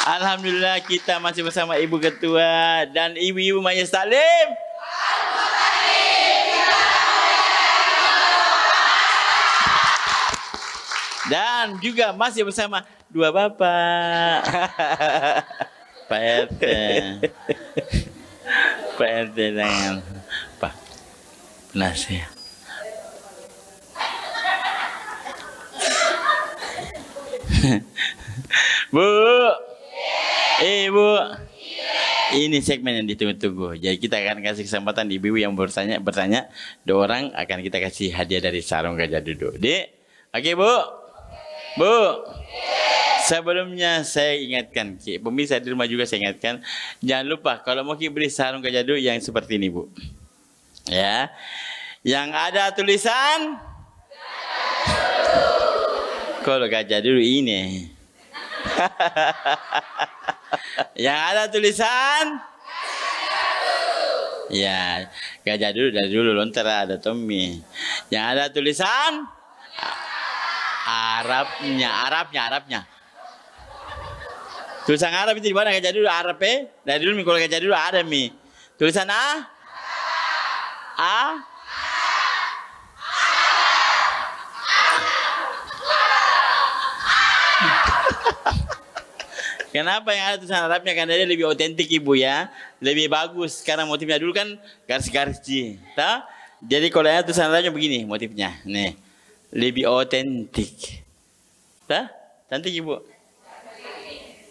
Alhamdulillah kita masih bersama Ibu Ketua dan Ibu-Ibu Majelis Taklim. Dan juga masih bersama dua bapak. Pak RT. Pak RT dengan Pak Penasihat. Bu, Ibu, ini segmen yang ditunggu-tunggu. Jadi kita akan kasih kesempatan ibu-ibu yang bertanya, dua orang akan kita kasih hadiah dari Sarung Gajah Duduk. Dek, oke Bu, Bu. Sebelumnya saya ingatkan, pemirsa di rumah juga saya ingatkan, jangan lupa kalau mau beli Sarung Gajah Duduk yang seperti ini Bu, ya, yang ada tulisan. Kalau Gajah Duduk ini yang ada tulisan ya Gajah Duduk dari dulu lontar ada Tommy. Yang ada tulisan Arabnya tulisan Arab itu di mana Gajah Duduk Arab dari dulu kalau Gajah Duduk ada tulisan A. Kenapa yang ada tulisan Arabnya? Karena dia lebih otentik Ibu ya, lebih bagus. Karena motifnya dulu kan garis-garis G, tak? Jadi kalau yang ada tulisan Arabnya begini motifnya, nih lebih otentik, tak? Cantik Ibu.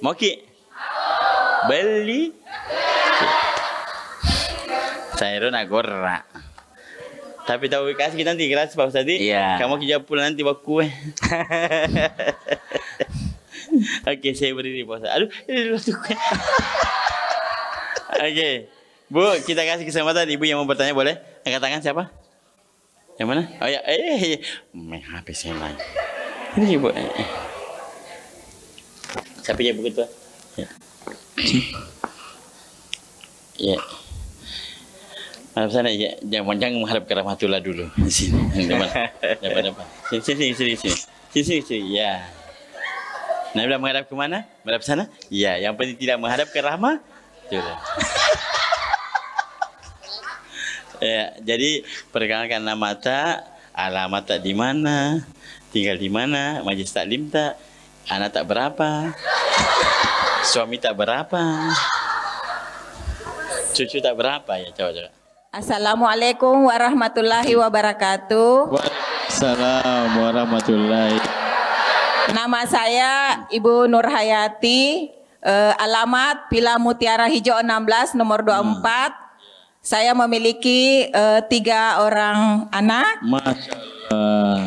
Mau ki? Beli? Saya rona gorra. Tapi tahu kasih kita nanti gratis Pak Ustaz. Iya. Kamu kijap pula nanti buat kue. Oke, saya berdiri Pak Ustaz. Aduh, ini dulu kue. Oke. Bu, kita kasih kesempatan ibu yang mau bertanya boleh? Angkat tangan siapa? Yang mana? Oh ya, HP saya lain. Ini Ibu. Siapa ya Bu Ketua? Ya. Ya. Harap sana ya, jangan menghadap ke rahmatullah dulu. Di sini, depan. Sini. Ya. Nah, bila menghadap ke mana? Menghadap sana? Ya, yang penting tidak menghadap ke rahmatullah. Ya, jadi perkenalkan nama tak, alamat tak di mana, tinggal di mana, majelis taklim tak, anak tak berapa, suami tak berapa, cucu tak berapa ya, coba. Assalamualaikum warahmatullahi wabarakatuh. Waalaikumsalam warahmatullahi. Nama saya Ibu Nur Hayati, alamat Pila Mutiara Hijau 16 nomor 24. Saya memiliki 3 orang anak. Masya Allah.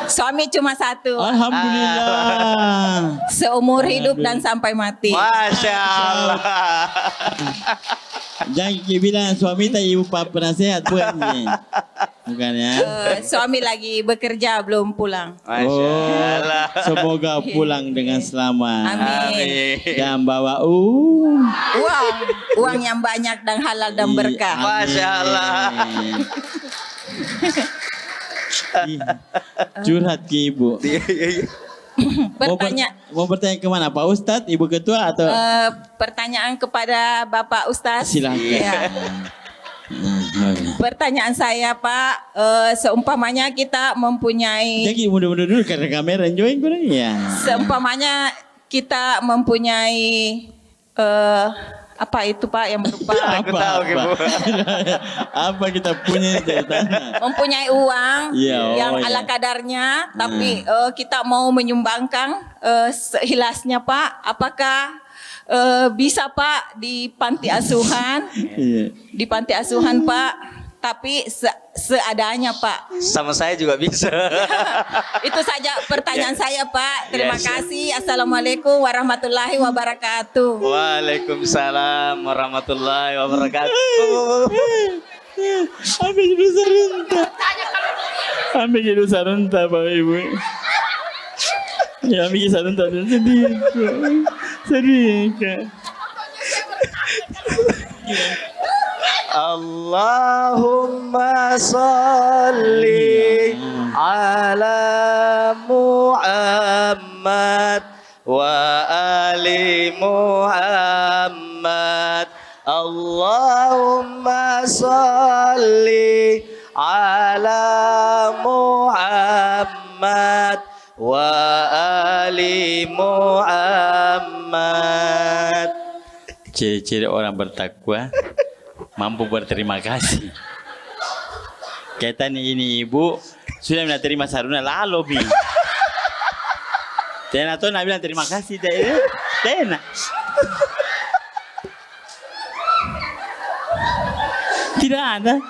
Suami cuma 1. Alhamdulillah. Seumur hidup dan sampai mati. Masya Allah. Jangan bilang suami tak ibu penasehat bukan ni. Bukan ya? Suami lagi bekerja belum pulang. Masya Allah. Semoga pulang dengan selamat. Amin. Dan bawa Uang yang banyak dan halal dan berkah. Masya Allah. Curhat ke ibu. Mau bertanya ke mana? Pak Ustadz, Ibu Ketua atau? Pertanyaan kepada Bapak Ustadz. Silakan. Ya. Pertanyaan saya Pak, seumpamanya kita mempunyai. Jadi mudah-mudahan dulu karena kamera join kurang ya. Seumpamanya kita mempunyai apa itu Pak yang berupa apa kita punya ceritanya? Mempunyai uang yang ya. ala kadarnya, tapi kita mau menyumbangkan sehilasnya Pak. Apakah bisa Pak di panti asuhan? Di panti asuhan Pak. Tapi seadanya Pak. Sama saya juga bisa. Itu saja pertanyaan saya Pak. Terima kasih. Assalamualaikum warahmatullahi wabarakatuh. Waalaikumsalam warahmatullahi wabarakatuh. Ambil judul sarunta. Ambil judul sarunta Bapak Ibu. Ya ambil sarunta dan sedih. Sedih kan. Allahumma salli ala Muhammad wa ali Muhammad. Allahumma salli ala Muhammad wa ali Muhammad. Ciri-ciri orang bertakwa mampu berterima kasih. Kaitan ini ibu sudah menerima saruna lalu bi. Tena tuh nak bilang terima kasih Tena. Tidak ada.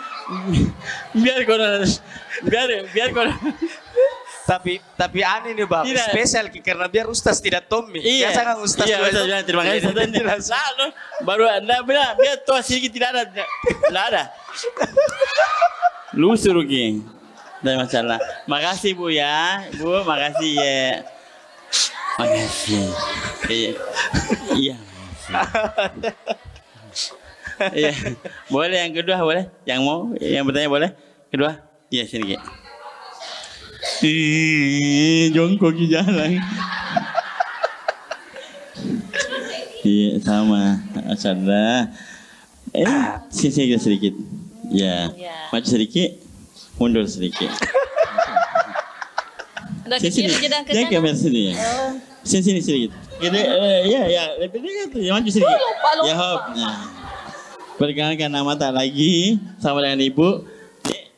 Biar kau. Tapi aneh nih Bang, spesial karena biar Ustaz tidak tommy. Iya. Biasa kan Ustaz. Iya, Ustaz bilang terima kasih. Lalu baru anda bilang biar tuh sedikit tidak ada. Tidak ada. Lu suruh geng. Tidak masalah. Makasih Bu ya. Bu, makasih ya. Makasih. Iya. Iya. Boleh yang kedua boleh? Yang mau? Yang bertanya boleh? Kedua? Iya sini Gek. Jongkok di jalan. Iya sama. Masalah. Sini sedikit. Ya. Maju sedikit. Mundur sedikit. Sini. Jangan kamera sini ya. Sini sedikit. Ini ya lebih dekat. Maju sedikit. Ya hop. Nah. Perkenalkan nama tak lagi sama dengan Ibu.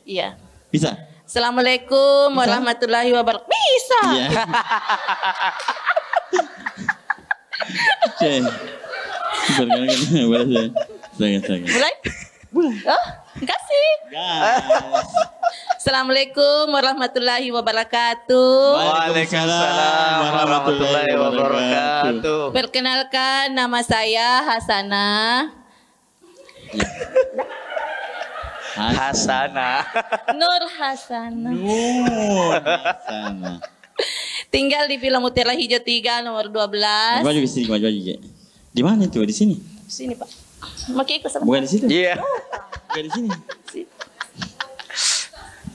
Iya. Bisa. Assalamualaikum warahmatullahi wabarakatuh. Bisa. Iya. Cek. Perkenalkan boleh saya. Mulai? Oh, kasih. Assalamualaikum warahmatullahi wabarakatuh. Waalaikumsalam warahmatullahi wabarakatuh. Perkenalkan nama saya Hasanah. Hasanah. Nur Hasanah. Hasanah. Tinggal di Villa Mutiara Hijau 3 nomor 12. Maju ke sini, maju ke. Di mana itu? Di sini. Sini, Pak. Makai ke sana. Bukan di situ. Iya. Bukan di sini.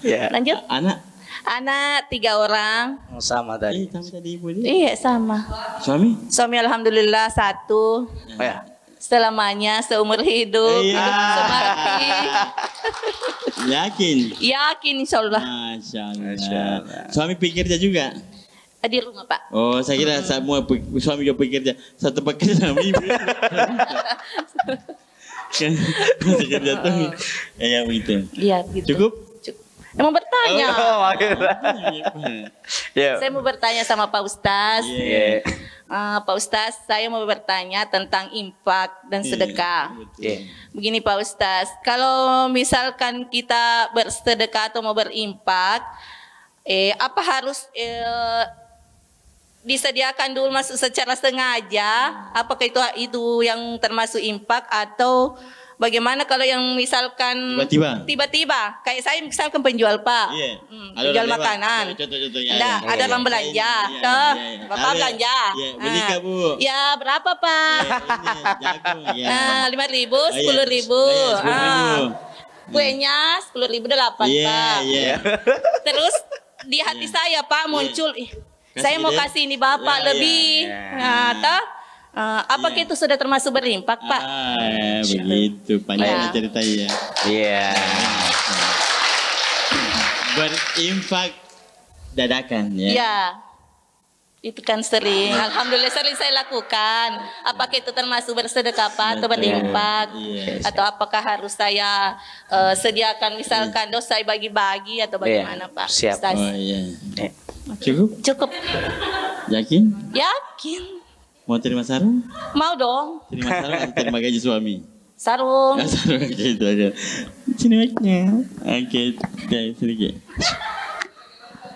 Iya. Lanjut. Anak 3 orang. Sama tadi. Sama tadi Ibu ini. Iya, sama. Suami Alhamdulillah 1. Oh ya. Selamanya seumur hidup. Iya. Hidup semati. Yakin insya Allah. Masya Allah. Suami pekerja juga? Di rumah Pak. Oh, saya kira semua suami juga pekerja. Satu pekerja sama ibu. Pekerja tuh. Ya begitu. Iya gitu. Cukup? Mau bertanya. Saya Saya mau bertanya sama Pak Ustaz. Iya. Pak Ustaz, saya mau bertanya tentang infak dan sedekah. Begini Pak Ustaz, kalau misalkan kita bersedekah atau mau berinfak, apa harus disediakan dulu masuk secara sengaja? Apakah itu yang termasuk infak atau bagaimana kalau yang misalkan tiba-tiba kayak saya misalkan penjual Pak, penjual makanan, ada orang belanja, Bapak belanja, beli kah Bu? Ya berapa Pak? Jagung, 5.000, 10.000, kuenya 10.000 8 Pak. Terus di hati saya Pak muncul, saya mau kasih ini Bapak lebih, apakah itu sudah termasuk berinfak Pak? Begitu, panjang ceritanya. Iya. Berinfak dadakan ya. Iya. Itu kan sering, alhamdulillah sering saya lakukan. Apakah itu termasuk bersedekah Pak atau berinfak? Atau apakah harus saya sediakan misalkan dosa saya bagi-bagi atau bagaimana Pak? Siap. Cukup. Yakin? Yakin. Mau terima sarung? Mau dong. Terima sarung atau terima gaji suami? Sarung. Sarung gitu aja. Sini mic-nya. Oke, sedikit.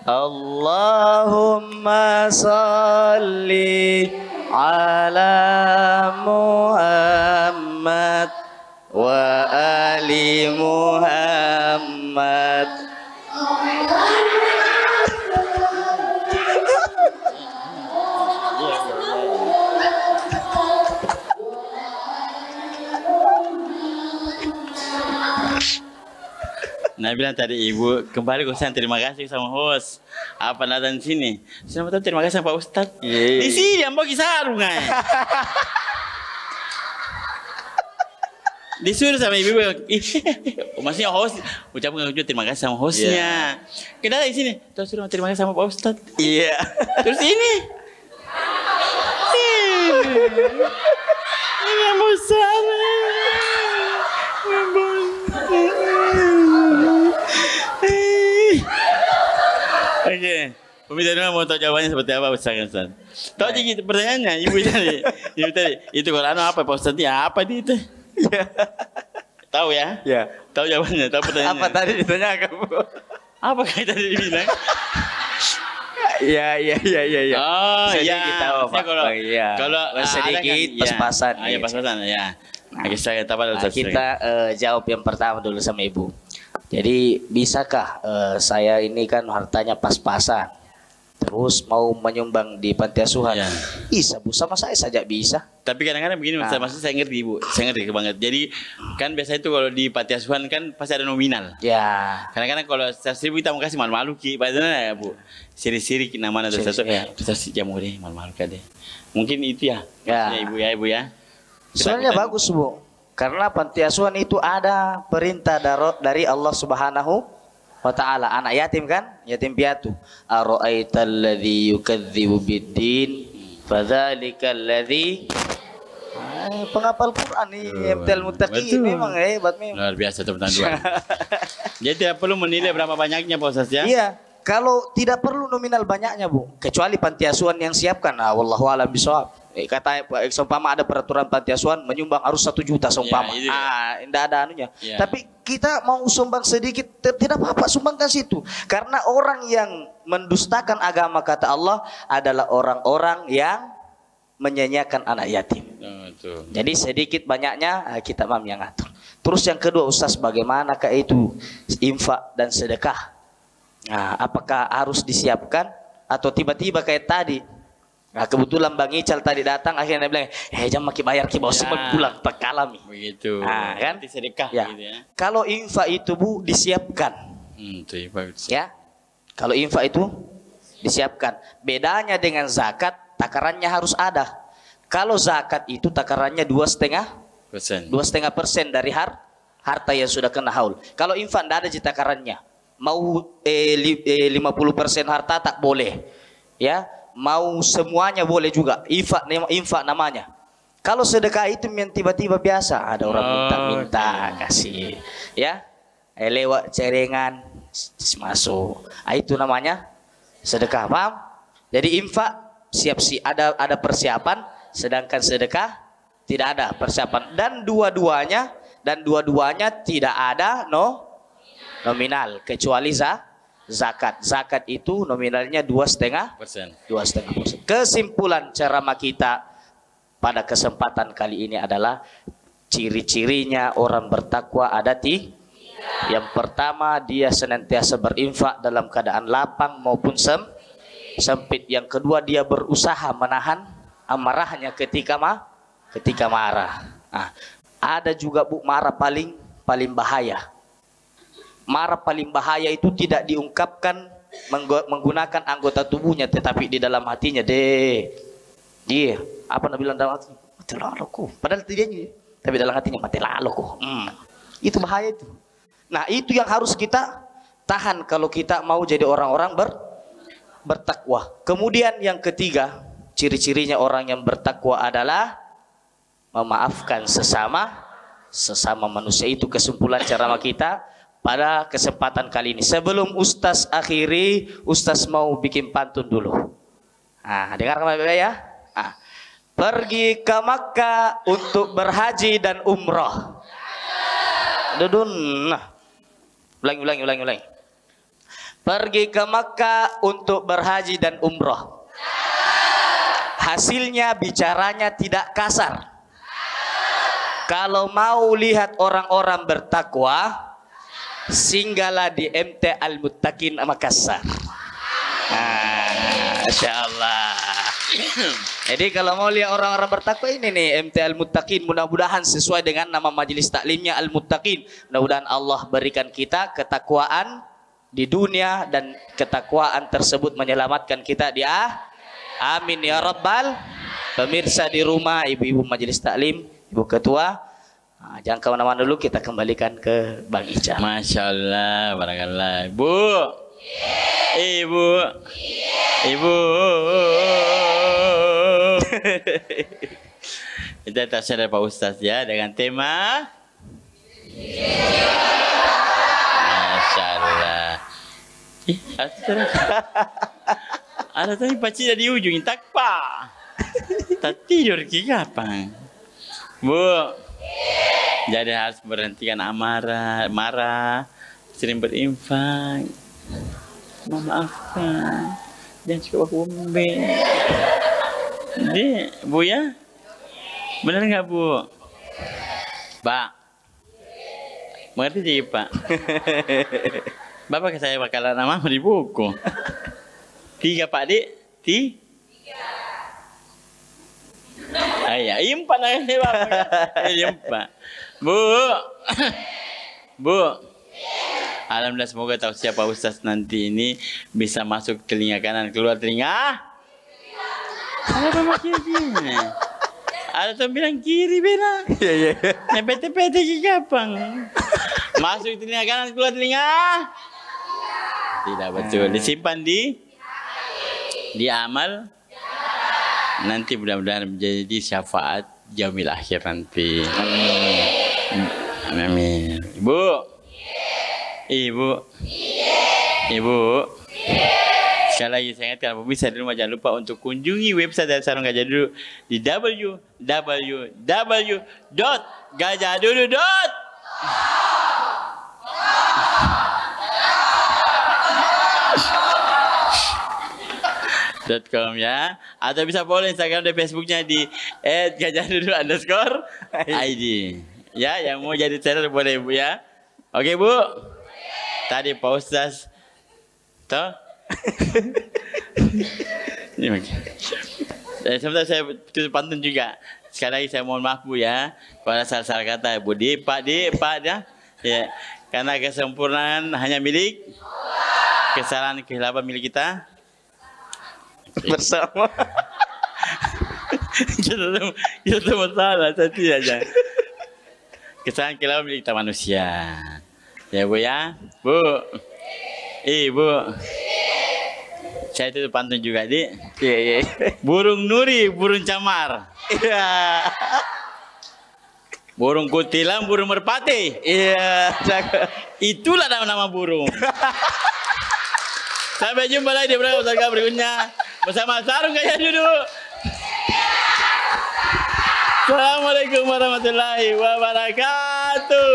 Allahumma salli ala Muhammad wa ali Muhammad. Nah bilang tadi ibu kembali Ustaz terima kasih sama host. Apa datang sini? Selamat terima kasih sama Pak Ustadz. Di sini yang bagi sarung disuruh sama ibu, maksudnya host ucapkan terima kasih sama hostnya. Kita di sini terus suruh terima kasih sama Pak Ustadz. Iya. Terus ini yang besar. Oke, pembicaraan mau tahu jawabannya seperti apa Ustaz? Tahu aja gitu pertanyaannya ibu tadi. Itu Quran apa Pak Ustaz? Ya apa di itu? Tahu ya? Ya. Tahu jawabannya, tahu pertanyaannya. Apa tadi ditanya kamu? Apa kayak tadi dibilang? Iya. Oh iya. Kalau sedikit pas-pasan. Iya pas-pasan ya. Kita jawab yang pertama dulu sama ibu. Jadi bisakah saya ini kan hartanya pas-pasan, terus mau menyumbang di panti asuhan? Bisa Bu, sama saya saja bisa. Tapi kadang-kadang begini, maksud saya ngerti Bu, saya ngerti banget. Jadi kan biasa itu kalau di panti asuhan kan pasti ada nominal. Ya. Kadang-kadang kalau 100.000 kita mau kasih malu-malu ki, padahal ya Bu. Siri-siri nama ada satu, terus jamu deh malu-malu deh. Mungkin itu ya, ibu ya. Sebenarnya bagus Bu. Karena panti asuhan itu ada perintah dari Allah Subhanahu wa Ta'ala. Anak yatim kan? Yatim piatu. Ara'aital ladzi yukadzibu biddin fadzalikal ladzi penghafal Quran nih, Emtel Muttaqin memang hebat memang. Luar biasa teman-teman. Jadi tidak perlu menilai berapa banyaknya Pak Ustaz ya? Iya. Kalau tidak perlu nominal banyaknya Bu, kecuali panti asuhan yang siapkan. Wallahu a'lam bishawab. Kata seumpama ada peraturan panti asuhan menyumbang harus 1 juta seumpama. Tidak ada anunya. Tapi kita mau sumbang sedikit tidak apa-apa, sumbangkan situ. Karena orang yang mendustakan agama kata Allah adalah orang-orang yang menyanyiakan anak yatim. Jadi sedikit banyaknya kita yang ngatur. Terus yang kedua Ustaz, bagaimanakah itu infak dan sedekah? Nah, apakah harus disiapkan atau tiba-tiba kayak tadi? Nah, kebetulan Bang Ical tadi datang akhirnya dia bilang, jangan makin bayar ki bos pulang terkalami. Begitu. Nah, kan? Sedekah gitu ya. Kalau infak itu Bu disiapkan. Ya. Kalau infak itu disiapkan. Bedanya dengan zakat, takarannya harus ada. Kalau zakat itu takarannya 2,5%. 2,5% dari harta yang sudah kena haul. Kalau infak tidak ada takarannya. Mau 50% harta tak boleh. Ya. Mau semuanya boleh juga, infak namanya. Kalau sedekah itu yang tiba-tiba biasa, ada orang minta-minta kasih, ya, lewat cerengan masuk, itu namanya sedekah, paham? Jadi infak ada persiapan, sedangkan sedekah tidak ada persiapan. Dan dua-duanya tidak ada nominal kecuali zakat. Zakat itu nominalnya 2,5%. Kesimpulan ceramah kita pada kesempatan kali ini adalah ciri-cirinya orang bertakwa ada tiga. Yang pertama, dia senantiasa berinfak dalam keadaan lapang maupun sempit. Yang kedua, dia berusaha menahan amarahnya ketika marah. Nah, ada juga Bu, marah paling bahaya. Marah paling bahaya itu tidak diungkapkan menggunakan anggota tubuhnya, tetapi di dalam hatinya dia apa nak bilang dalam hati, mati lalu ku, padahal tidak, tapi dalam hatinya mati lalu ku. Itu bahaya itu. Nah, itu yang harus kita tahan kalau kita mau jadi orang-orang bertakwa. Kemudian yang ketiga, ciri-cirinya orang yang bertakwa adalah memaafkan sesama manusia. Itu kesimpulan ceramah kita pada kesempatan kali ini. Sebelum Ustaz akhiri, Ustaz mau bikin pantun dulu. Nah, dengarkan baik-baik ya. Nah, pergi ke Makkah untuk berhaji dan umroh. Nah, ulangi. Pergi ke Makkah untuk berhaji dan umroh. Hasilnya bicaranya tidak kasar. Kalau mau lihat orang-orang bertakwa, singgahlah di MT Al-Muttaqin Makassar. Masya Allah. Jadi kalau mau lihat orang-orang bertakwa, ini nih MT Al-Muttaqin. Mudah-mudahan sesuai dengan nama majelis taklimnya Al-Muttaqin. Mudah-mudahan Allah berikan kita ketakwaan di dunia dan ketakwaan tersebut menyelamatkan kita di amin ya rabbal. Pemirsa di rumah, ibu-ibu majelis taklim, ibu ketua, jangan kemana-mana dulu, kita kembalikan ke Bang Ica. Masya Allah, barakallah. Ibu. Kita terserah Pak Ustaz ya dengan tema Masya Allah. Ada tadi pakcik di ujung takpa. Tak tidur ke kapan? Bu, jadi harus berhentikan marah, sering berinfak, memaafkan, jangan suka bombe. Ini Bu ya, benar nggak Bu? Pak, mengerti sih Pak? Bapak ke saya bakalan nama di buku. 3 Pak Dik, 3. Ayah, 4 aja Bapak. 4. Bu. Alhamdulillah, semoga tahu siapa Ustaz nanti ini bisa masuk telinga kanan, keluar telinga. Ada apa kiri? Ada yang bilang kiri bela. Iya. PT ke kapan? Masuk telinga kanan, keluar telinga. Tidak betul. Disimpan di amal. Nanti mudah-mudahan menjadi syafaat yaumil akhir nanti. Amin. Ibu. Sekali lagi saya ingatkan pemirsa di rumah, jangan lupa untuk kunjungi website dari Sarung Gajah Duduk di www.gajahduduk.com ya, atau bisa follow Instagram dan Facebooknya di @gajahduduk_id ya. Yang mau jadi channel boleh Bu ya. Oke Bu, tadi Pak Ustaz toh. Sebentar saya tutup pantun juga. Sekali lagi saya mohon maaf Bu ya pada salah-salah kata Bu. Pak ya. Karena kesempurnaan hanya milik kesalahan kehilapan milik kita bersama. kita masalah satu aja. Kesalahan kehilapan milik kita manusia. Ya Bu ya. Bu. Bu. Saya itu pantun juga di. Iya. Burung nuri, burung camar. Iya. Burung kutilang, burung merpati. Iya. Itulah nama-nama burung. Sampai jumpa lagi di berikutnya. Bersama sarung gaya duduk. Assalamualaikum warahmatullahi wabarakatuh.